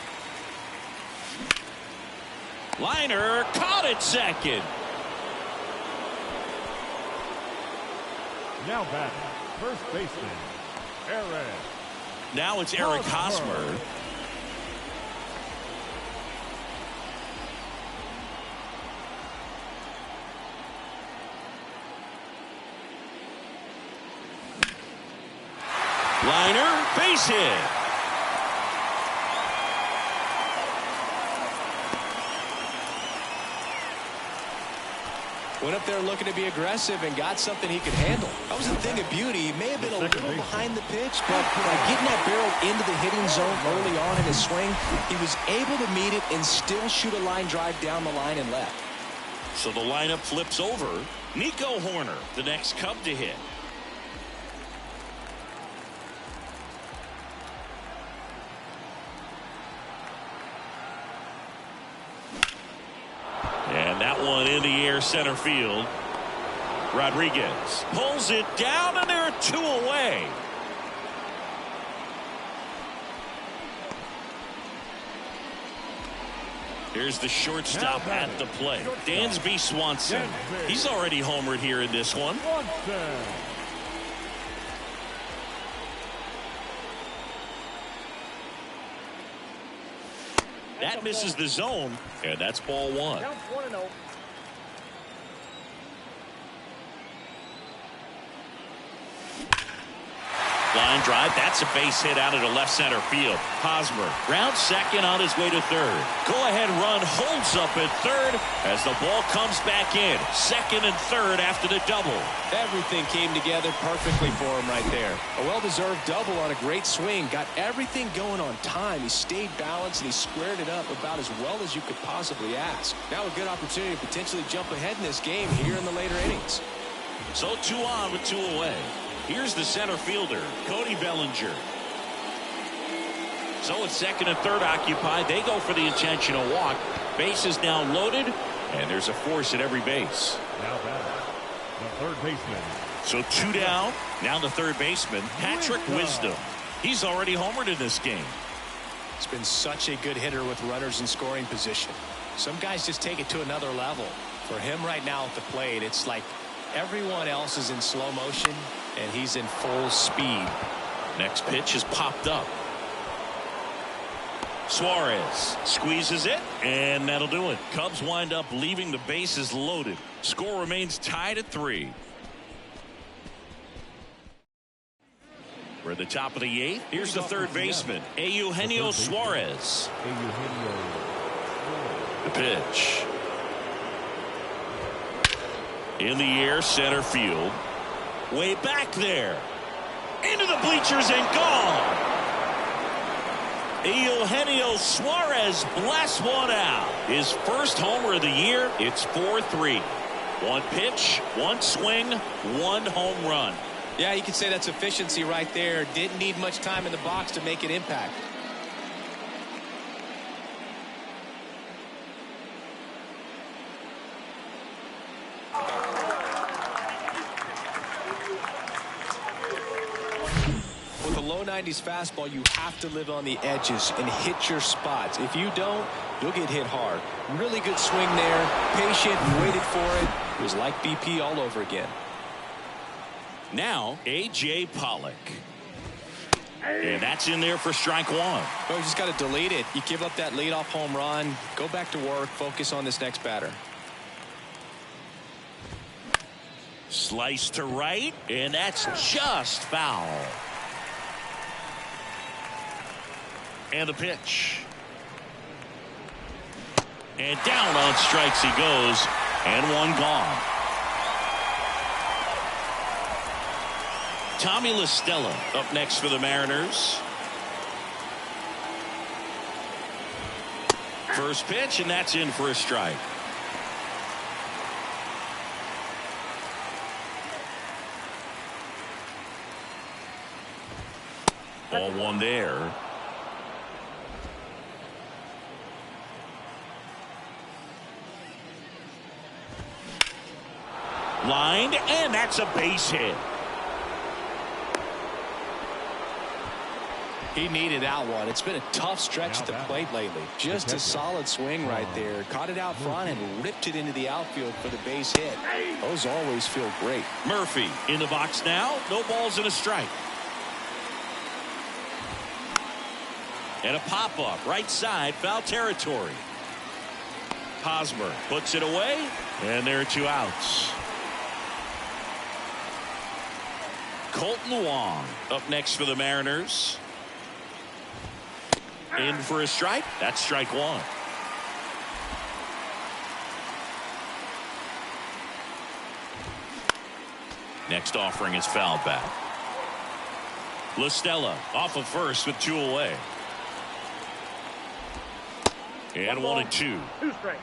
Liner caught at second. Now back, first baseman, Eric. Now it's Eric Hosmer. Liner, base hit. Went up there looking to be aggressive and got something he could handle. That was a thing of beauty. He may have been a little behind the pitch, but by getting that barrel into the hitting zone early on in his swing, he was able to meet it and still shoot a line drive down the line and left. So the lineup flips over. Nico Horner, the next Cub to hit. And that one in the air center field. Rodriguez pulls it down, and there are 2 away. Here's the shortstop at the plate, Dansby Swanson. He's already homered here in this one. That misses the zone, and that's ball 1. Count 1-0. Line drive. That's a base hit out into left center field. Hosmer rounds second on his way to third. Go-ahead run holds up at third as the ball comes back in. Second and third after the double. Everything came together perfectly for him right there. A well-deserved double on a great swing. Got everything going on time. He stayed balanced and he squared it up about as well as you could possibly ask. Now a good opportunity to potentially jump ahead in this game here in the later innings. So 2 on with 2 away. Here's the center fielder, Cody Bellinger. So it's second and third occupied. They go for the intentional walk. Base is now loaded, and there's a force at every base. Now back, the third baseman. So 2 down. Now the third baseman, Patrick Wisdom. He's already homered in this game. It's been such a good hitter with runners in scoring position. Some guys just take it to another level. For him right now at the plate, it's like everyone else is in slow motion, and he's in full speed. Next pitch is popped up. Suarez squeezes it, and that'll do it. Cubs wind up leaving the bases loaded. Score remains tied at 3. We're at the top of the 8th. Here's the third baseman, Eugenio Suarez. The pitch. In the air, center field. Way back there. Into the bleachers and gone. Eugenio Suarez blasts one out. His first homer of the year. It's 4-3. 1 pitch, 1 swing, 1 home run. Yeah, you could say that's efficiency right there. Didn't need much time in the box to make an impact. With a low 90s fastball, you have to live on the edges and hit your spots. If you don't, you'll get hit hard. Really good swing there. Patient, waited for it. It was like BP all over again. Now, A.J. Pollock. And that's in there for strike 1. Well, you just got to delete it. You give up that leadoff home run. Go back to work. Focus on this next batter. Slice to right, and that's just foul. And the pitch. And down on strikes he goes, and 1 gone. Tommy La Stella up next for the Mariners. First pitch, and that's in for a strike. Ball 1 there. Lined, and that's a base hit. He needed that one. It's been a tough stretch at the plate lately. Just a solid swing right there. Caught it out front and ripped it into the outfield for the base hit. Those always feel great. Murphy in the box now. No balls and a strike. And a pop-up right side, foul territory. Hosmer puts it away, and there are 2 outs. Colton Wong up next for the Mariners. In for a strike. That's strike 1. Next offering is fouled back. La Stella off of first with 2 away. And 1 and 2. 2 strikes.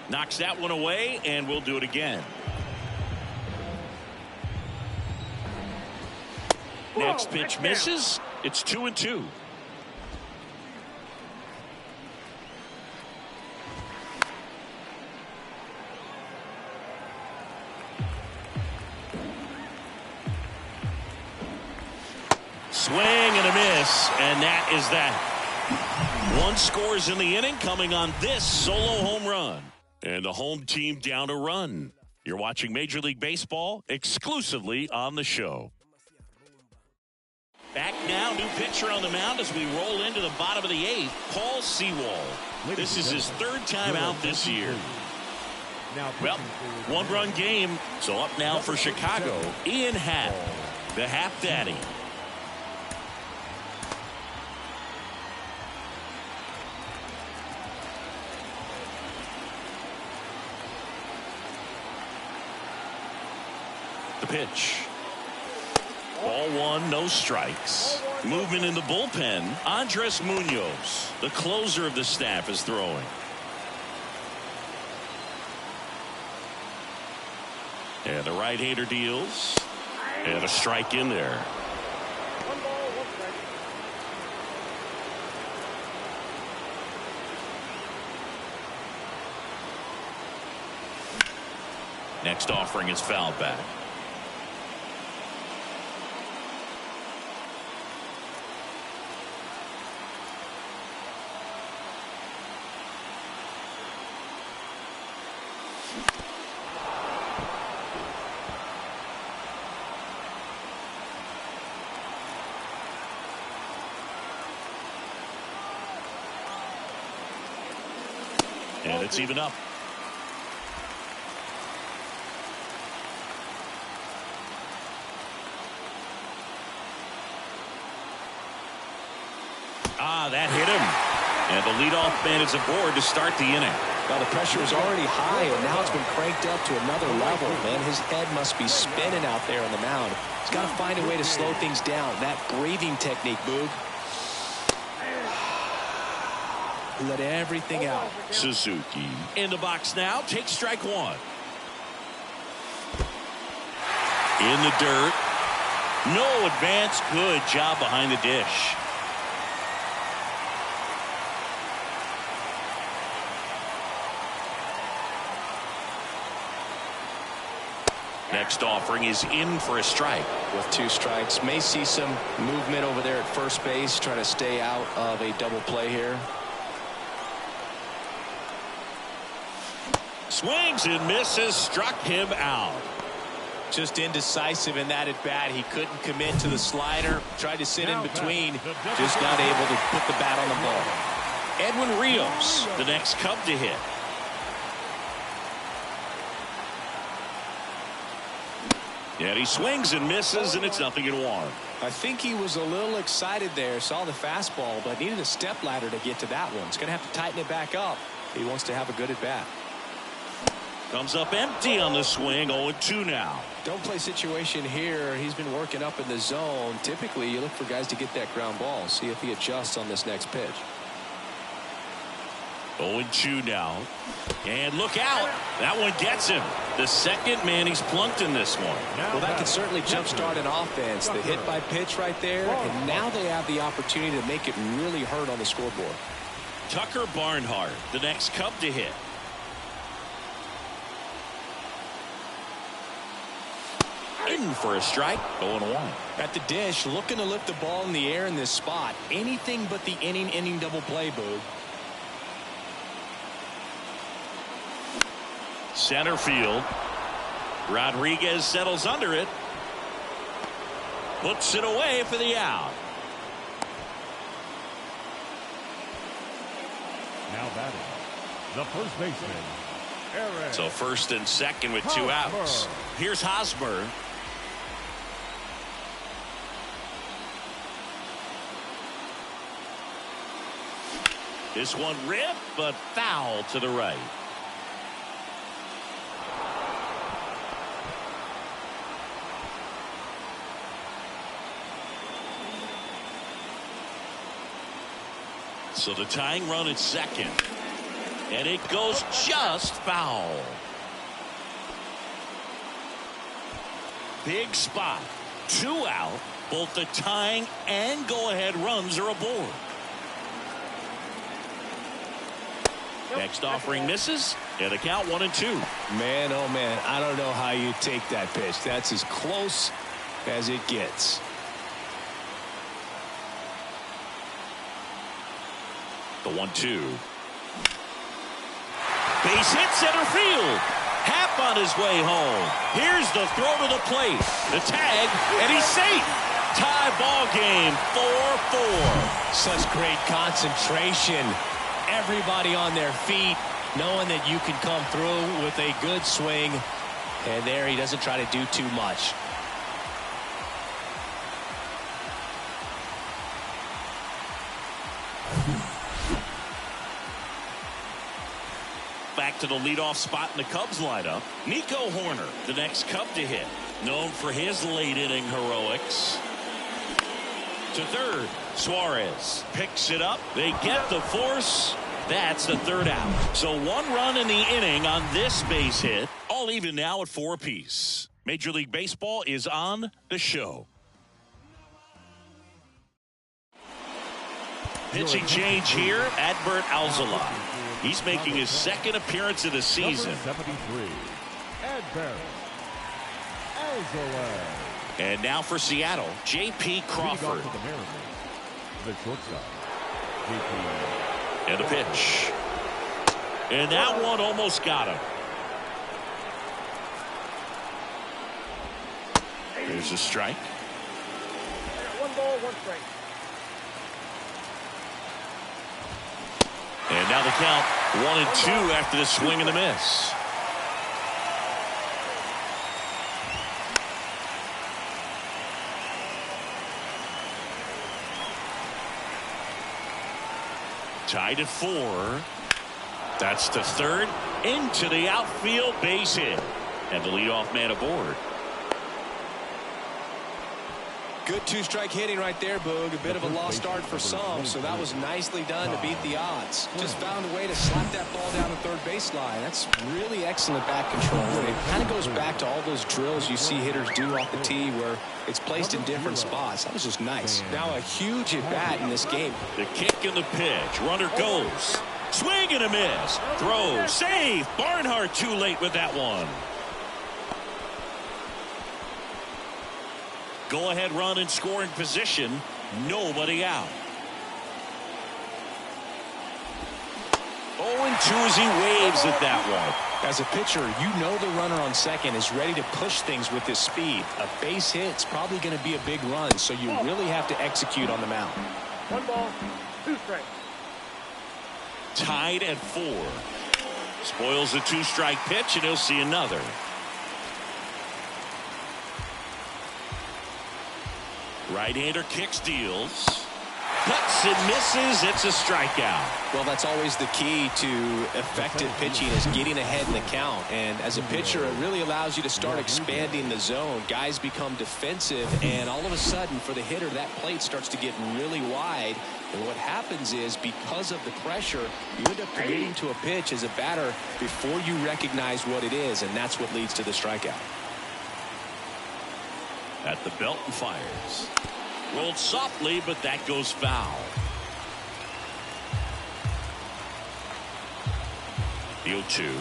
Knocks that one away, and we'll do it again. Next pitch misses. It's 2 and 2. Swing and a miss, and that is that. 1 scores in the inning, coming on this solo home run. And the home team down a run. You're watching Major League Baseball exclusively on the show. Back now, new pitcher on the mound as we roll into the bottom of the 8th, Paul Sewald. This is his 3rd time out this year. Well, one-run game. So up now for Chicago, Ian Happ, the Happ Daddy. The pitch. Ball one, no strikes. Movement in the bullpen. Andres Munoz, the closer of the staff, is throwing. And the right-hander deals. And a strike in there. 1 ball, 1 strike. Next offering is fouled back. And it's even up. That hit him. And the leadoff man is aboard to start the inning. Now the pressure is already high, and now it's been cranked up to another level. Man, his head must be spinning out there on the mound. He's got to find a way to slow things down. That breathing technique, Boog. Let everything out. Suzuki in the box now. Takes strike one. In the dirt. No advance. Good job behind the dish. Next offering is in for a strike. With 2 strikes, may see some movement over there at first base, trying to stay out of a double play here. Swings and misses, struck him out. Just indecisive in that at bat. He couldn't commit to the slider. Tried to sit in between. Just not able to put the bat on the ball. Edwin Rios, the next Cub to hit. And he swings and misses, and it's 0-1. I think he was a little excited there. Saw the fastball, but needed a step ladder to get to that one. He's going to have to tighten it back up if he wants to have a good at bat. Comes up empty on the swing. 0-2 now. Don't play situation here. He's been working up in the zone. Typically, you look for guys to get that ground ball. See if he adjusts on this next pitch. 0-2 now. And look out. That one gets him. The second man he's plunked in this one. Well, that can certainly jumpstart an offense. The hit by pitch right there. And now they have the opportunity to make it really hurt on the scoreboard. Tucker Barnhart, the next Cub to hit. In for a strike. 0-1. At the dish, looking to lift the ball in the air in this spot. Anything but the inning double play, Boog. Center field. Rodriguez settles under it. Puts it away for the out. Now batting, the first baseman, Aaron. So first and second with 2 outs. Here's Hosmer. This one ripped, but foul to the right. So the tying run at second. And it goes just foul. Big spot. 2 out. Both the tying and go-ahead runs are aboard. Next offering misses. And the count 1-2. Man, oh man, I don't know how you take that pitch. That's as close as it gets. The 1-2. Base hit center field. Happ on his way home. Here's the throw to the plate. The tag, and he's safe. Tie ball game, 4-4. Such great concentration. Everybody on their feet. knowing that you can come through with a good swing, and there he doesn't try to do too much. Back to the leadoff spot in the Cubs lineup. Nico Horner, the next Cub to hit. Known for his late inning heroics. To third, Suarez picks it up. They get the force. That's the third out. So 1 run in the inning on this base hit. All even now at 4 apiece. Major League Baseball is on the show. Pitching change here, Adbert Alzolay. He's making his second appearance of the season. Number 73, Adbert Alzolay. And now for Seattle, J.P. Crawford. The shortstop, J.P. And the pitch. And that one almost got him. There's a strike. 1 ball, 1 strike. And now the count 1-2 after the swing and the miss. Tied at 4. That's to third. Into the outfield, base hit. And the leadoff man aboard. Good 2-strike hitting right there, Boog. A bit of a lost start for some, so that was nicely done to beat the odds. Just found a way to slap that ball down the third baseline. That's really excellent bat control. And it kind of goes back to all those drills you see hitters do off the tee where it's placed in different spots. That was just nice. Now a huge at-bat in this game. The kick and the pitch. Runner goes. Swing and a miss. Throw. Save. Barnhart too late with that one. Go-ahead run in scoring position. Nobody out. 0-2 as he waves at that one. As a pitcher, you know the runner on second is ready to push things with his speed. A base hit's probably going to be a big run, so you really have to execute on the mound. 1 ball, 2 strikes. Tied at 4. Spoils a 2-strike pitch, and he'll see another. Right-hander kicks, deals. Cuts and misses. It's a strikeout. Well, that's always the key to effective pitching is getting ahead in the count. And as a pitcher, it really allows you to start expanding the zone. Guys become defensive, and all of a sudden, for the hitter, that plate starts to get really wide. And what happens is, because of the pressure, you end up committing to a pitch as a batter before you recognize what it is, and that's what leads to the strikeout. At the belt and fires. Rolled softly, but that goes foul. The 0-2.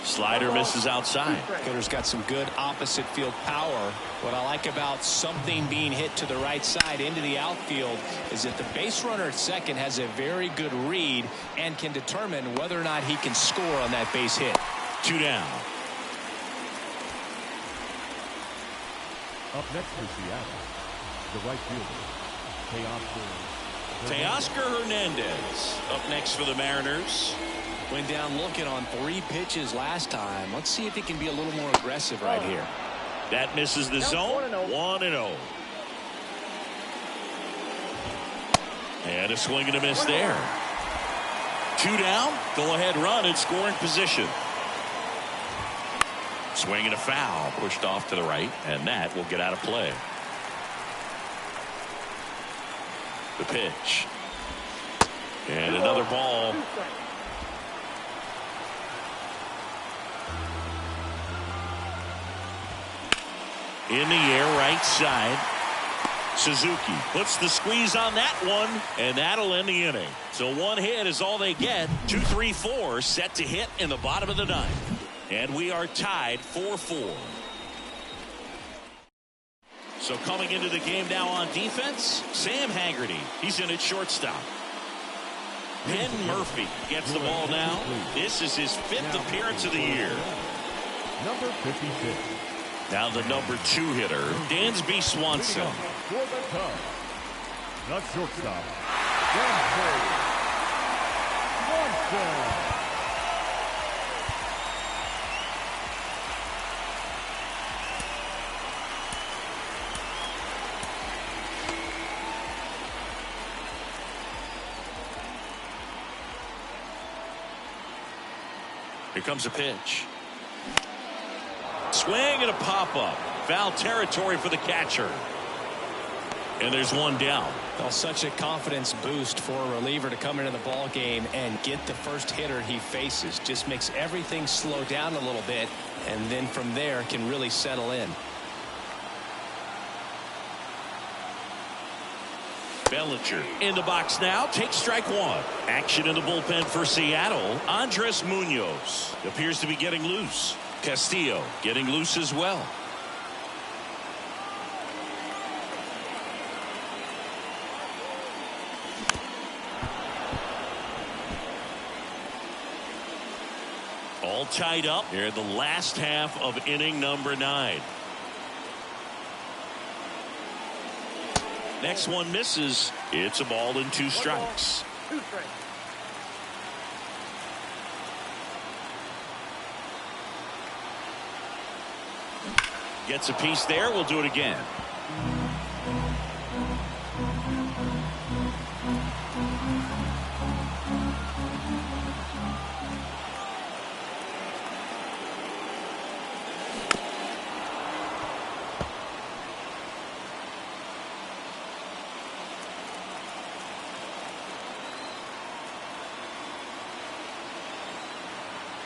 Slider misses outside. Hitter's got some good opposite field power. What I like about something being hit to the right side into the outfield is that the base runner at second has a very good read and can determine whether or not he can score on that base hit. 2 down. Up next for Seattle, the right fielder, Teoscar Hernandez. Up next for the Mariners. Went down looking on 3 pitches last time. Let's see if he can be a little more aggressive right here. That misses the zone. 1-0. And a swing and a miss there. 2 down. Go ahead run in scoring position. Swing and a foul, pushed off to the right, and that will get out of play. The pitch. And another ball. In the air, right side. Suzuki puts the squeeze on that one, and that'll end the inning. So 1 hit is all they get. 2, 3, 4 set to hit in the bottom of the 9th. And we are tied 4-4. So coming into the game now on defense, Sam Haggerty. He's in at shortstop. Penn Murphy gets the ball now. This is his 5th appearance of the year. Number 56. Now the number 2 hitter, Dansby Swanson. For the Cubs, the shortstop, Dansby Swanson. Here comes a pitch. Swing and a pop-up. Foul territory for the catcher. And there's one down. Well, such a confidence boost for a reliever to come into the ball game and get the first hitter he faces. Just makes everything slow down a little bit, and then from there can really settle in. Bellinger in the box now. Takes strike one. Action in the bullpen for Seattle. Andres Munoz appears to be getting loose. Castillo getting loose as well. All tied up here in the last half of inning number 9. Next one misses. It's a ball and 2 strikes. 2 strikes. Gets a piece there. We'll do it again.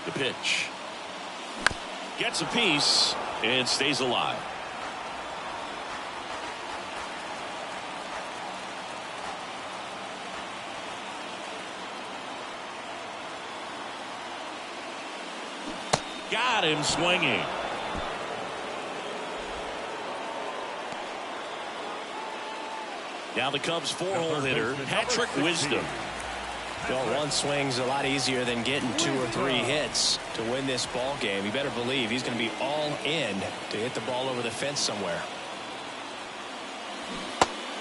The pitch. Gets a piece and stays alive. Got him swinging. Now the Cubs' 4-hole hitter, Patrick Wisdom. Well, one swing's a lot easier than getting 2 or 3 hits to win this ball game. You better believe he's going to be all in to hit the ball over the fence somewhere.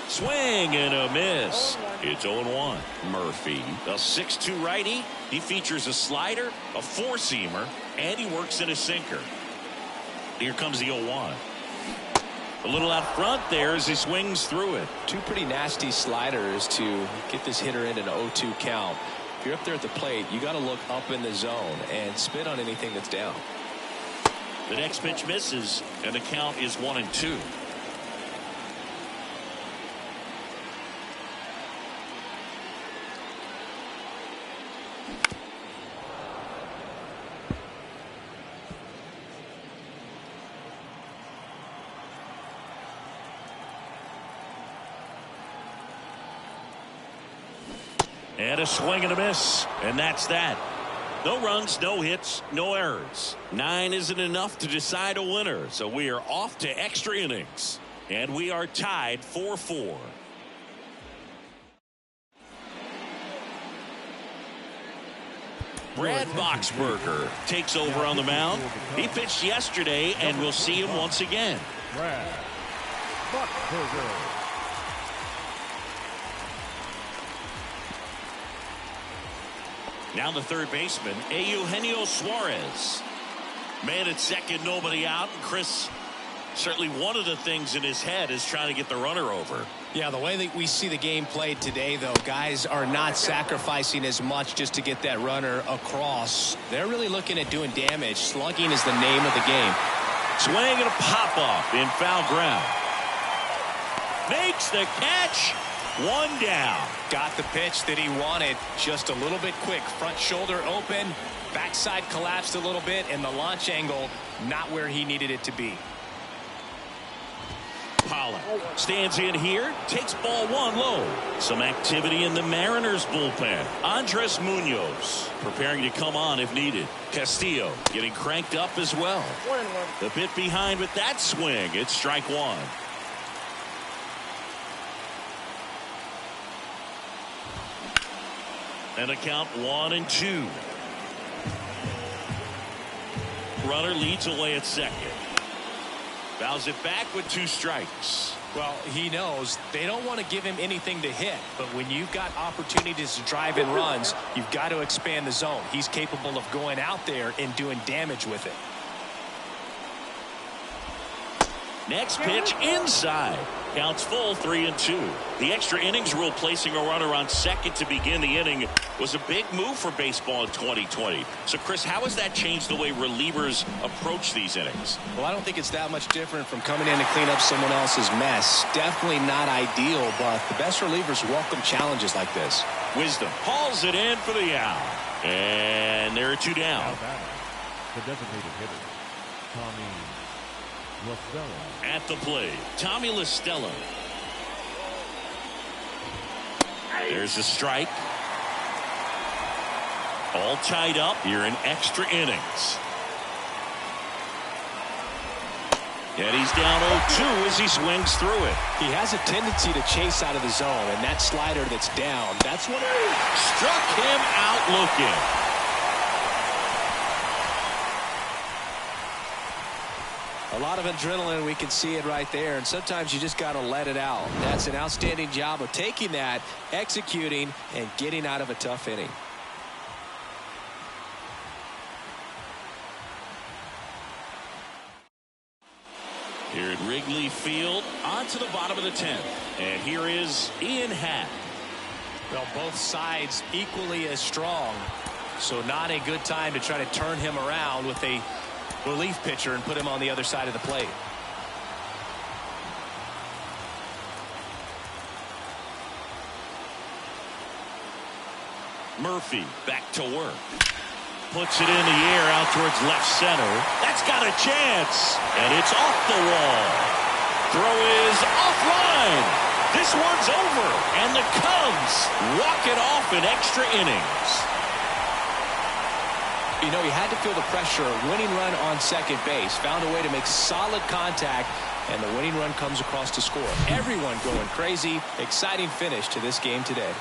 Swing and a miss. It's 0-1. Murphy, a 6'2" righty. He features a slider, a 4-seamer, and he works in a sinker. Here comes the 0-1. A little out front there as he swings through it. 2 pretty nasty sliders to get this hitter in an 0-2 count. If you're up there at the plate, you got to look up in the zone and spit on anything that's down. The next pitch misses, and the count is 1-2. And a swing and a miss. And that's that. No runs, no hits, no errors. 9 isn't enough to decide a winner. So we are off to extra innings. And we are tied 4-4. Brad Boxberger takes over on the mound. He pitched yesterday, and we'll see him once again. Brad Boxberger. Now the third baseman, Eugenio Suarez. Man at second, nobody out. And Chris, certainly one of the things in his head is trying to get the runner over. Yeah, the way that we see the game played today, though, guys are not sacrificing as much just to get that runner across. They're really looking at doing damage. Slugging is the name of the game. Swing and a pop-up in foul ground. Makes the catch. 1 down. Got the pitch that he wanted. Just a little bit quick. Front shoulder open. Backside collapsed a little bit. And the launch angle not where he needed it to be. Pollock stands in here. Takes ball 1 low. Some activity in the Mariners bullpen. Andres Munoz preparing to come on if needed. Castillo getting cranked up as well. 1-1. The bit behind with that swing. It's strike 1. And a count 1-2. Runner leads away at second. Fouls it back with 2 strikes. Well, he knows they don't want to give him anything to hit. But when you've got opportunities to drive in runs, you've got to expand the zone. He's capable of going out there and doing damage with it. Next pitch inside. Counts full, 3-2. The extra innings rule placing a runner on second to begin the inning was a big move for baseball in 2020. So, Chris, how has that changed the way relievers approach these innings? Well, I don't think it's that much different from coming in to clean up someone else's mess. Definitely not ideal, but the best relievers welcome challenges like this. Wisdom hauls it in for the out. And there are two down. The designated hitter, Tommy LaStella. At the plate, Tommy LaStella. There's a strike. All tied up here in extra innings. And he's down 0-2 as he swings through it. He has a tendency to chase out of the zone, and that slider that's down, that's what struck him out looking. A lot of adrenaline, we can see it right there, and sometimes you just got to let it out. That's an outstanding job of taking that, executing, and getting out of a tough inning. Here at Wrigley Field, on to the bottom of the 10th. And here is Ian Happ. Well, both sides equally as strong, so not a good time to try to turn him around with a relief pitcher and put him on the other side of the plate. Murphy back to work. Puts it in the air out towards left center. That's got a chance. And it's off the wall. Throw is offline. This one's over. And the Cubs walk it off in extra innings. You know, he had to feel the pressure. Winning run on second base. Found a way to make solid contact. And the winning run comes across to score. Everyone going crazy. Exciting finish to this game today.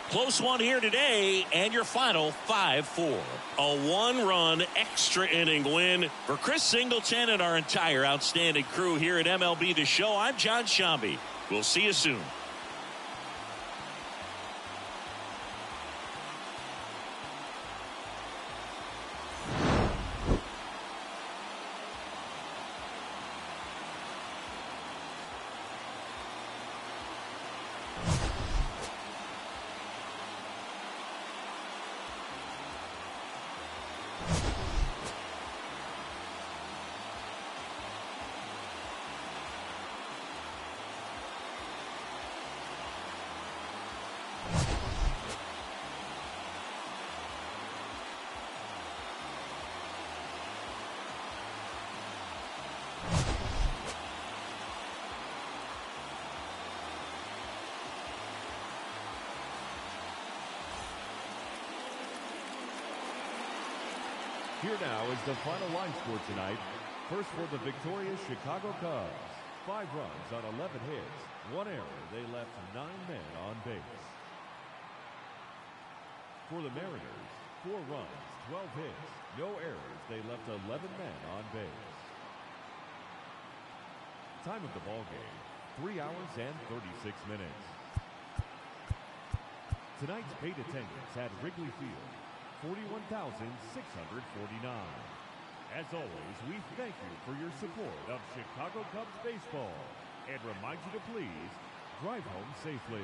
Close one here today, and your final 5-4. A one-run extra inning win for Chris Singleton and our entire outstanding crew here at MLB The Show. I'm John Shambi. We'll see you soon. Here now is the final line score tonight. First for the victorious Chicago Cubs. 5 runs on 11 hits. 1 error. They left 9 men on base. For the Mariners, 4 runs, 12 hits. No errors. They left 11 men on base. Time of the ball game, 3 hours and 36 minutes. Tonight's paid attendance at Wrigley Field, 41,649. As always, we thank you for your support of Chicago Cubs baseball and remind you to please drive home safely.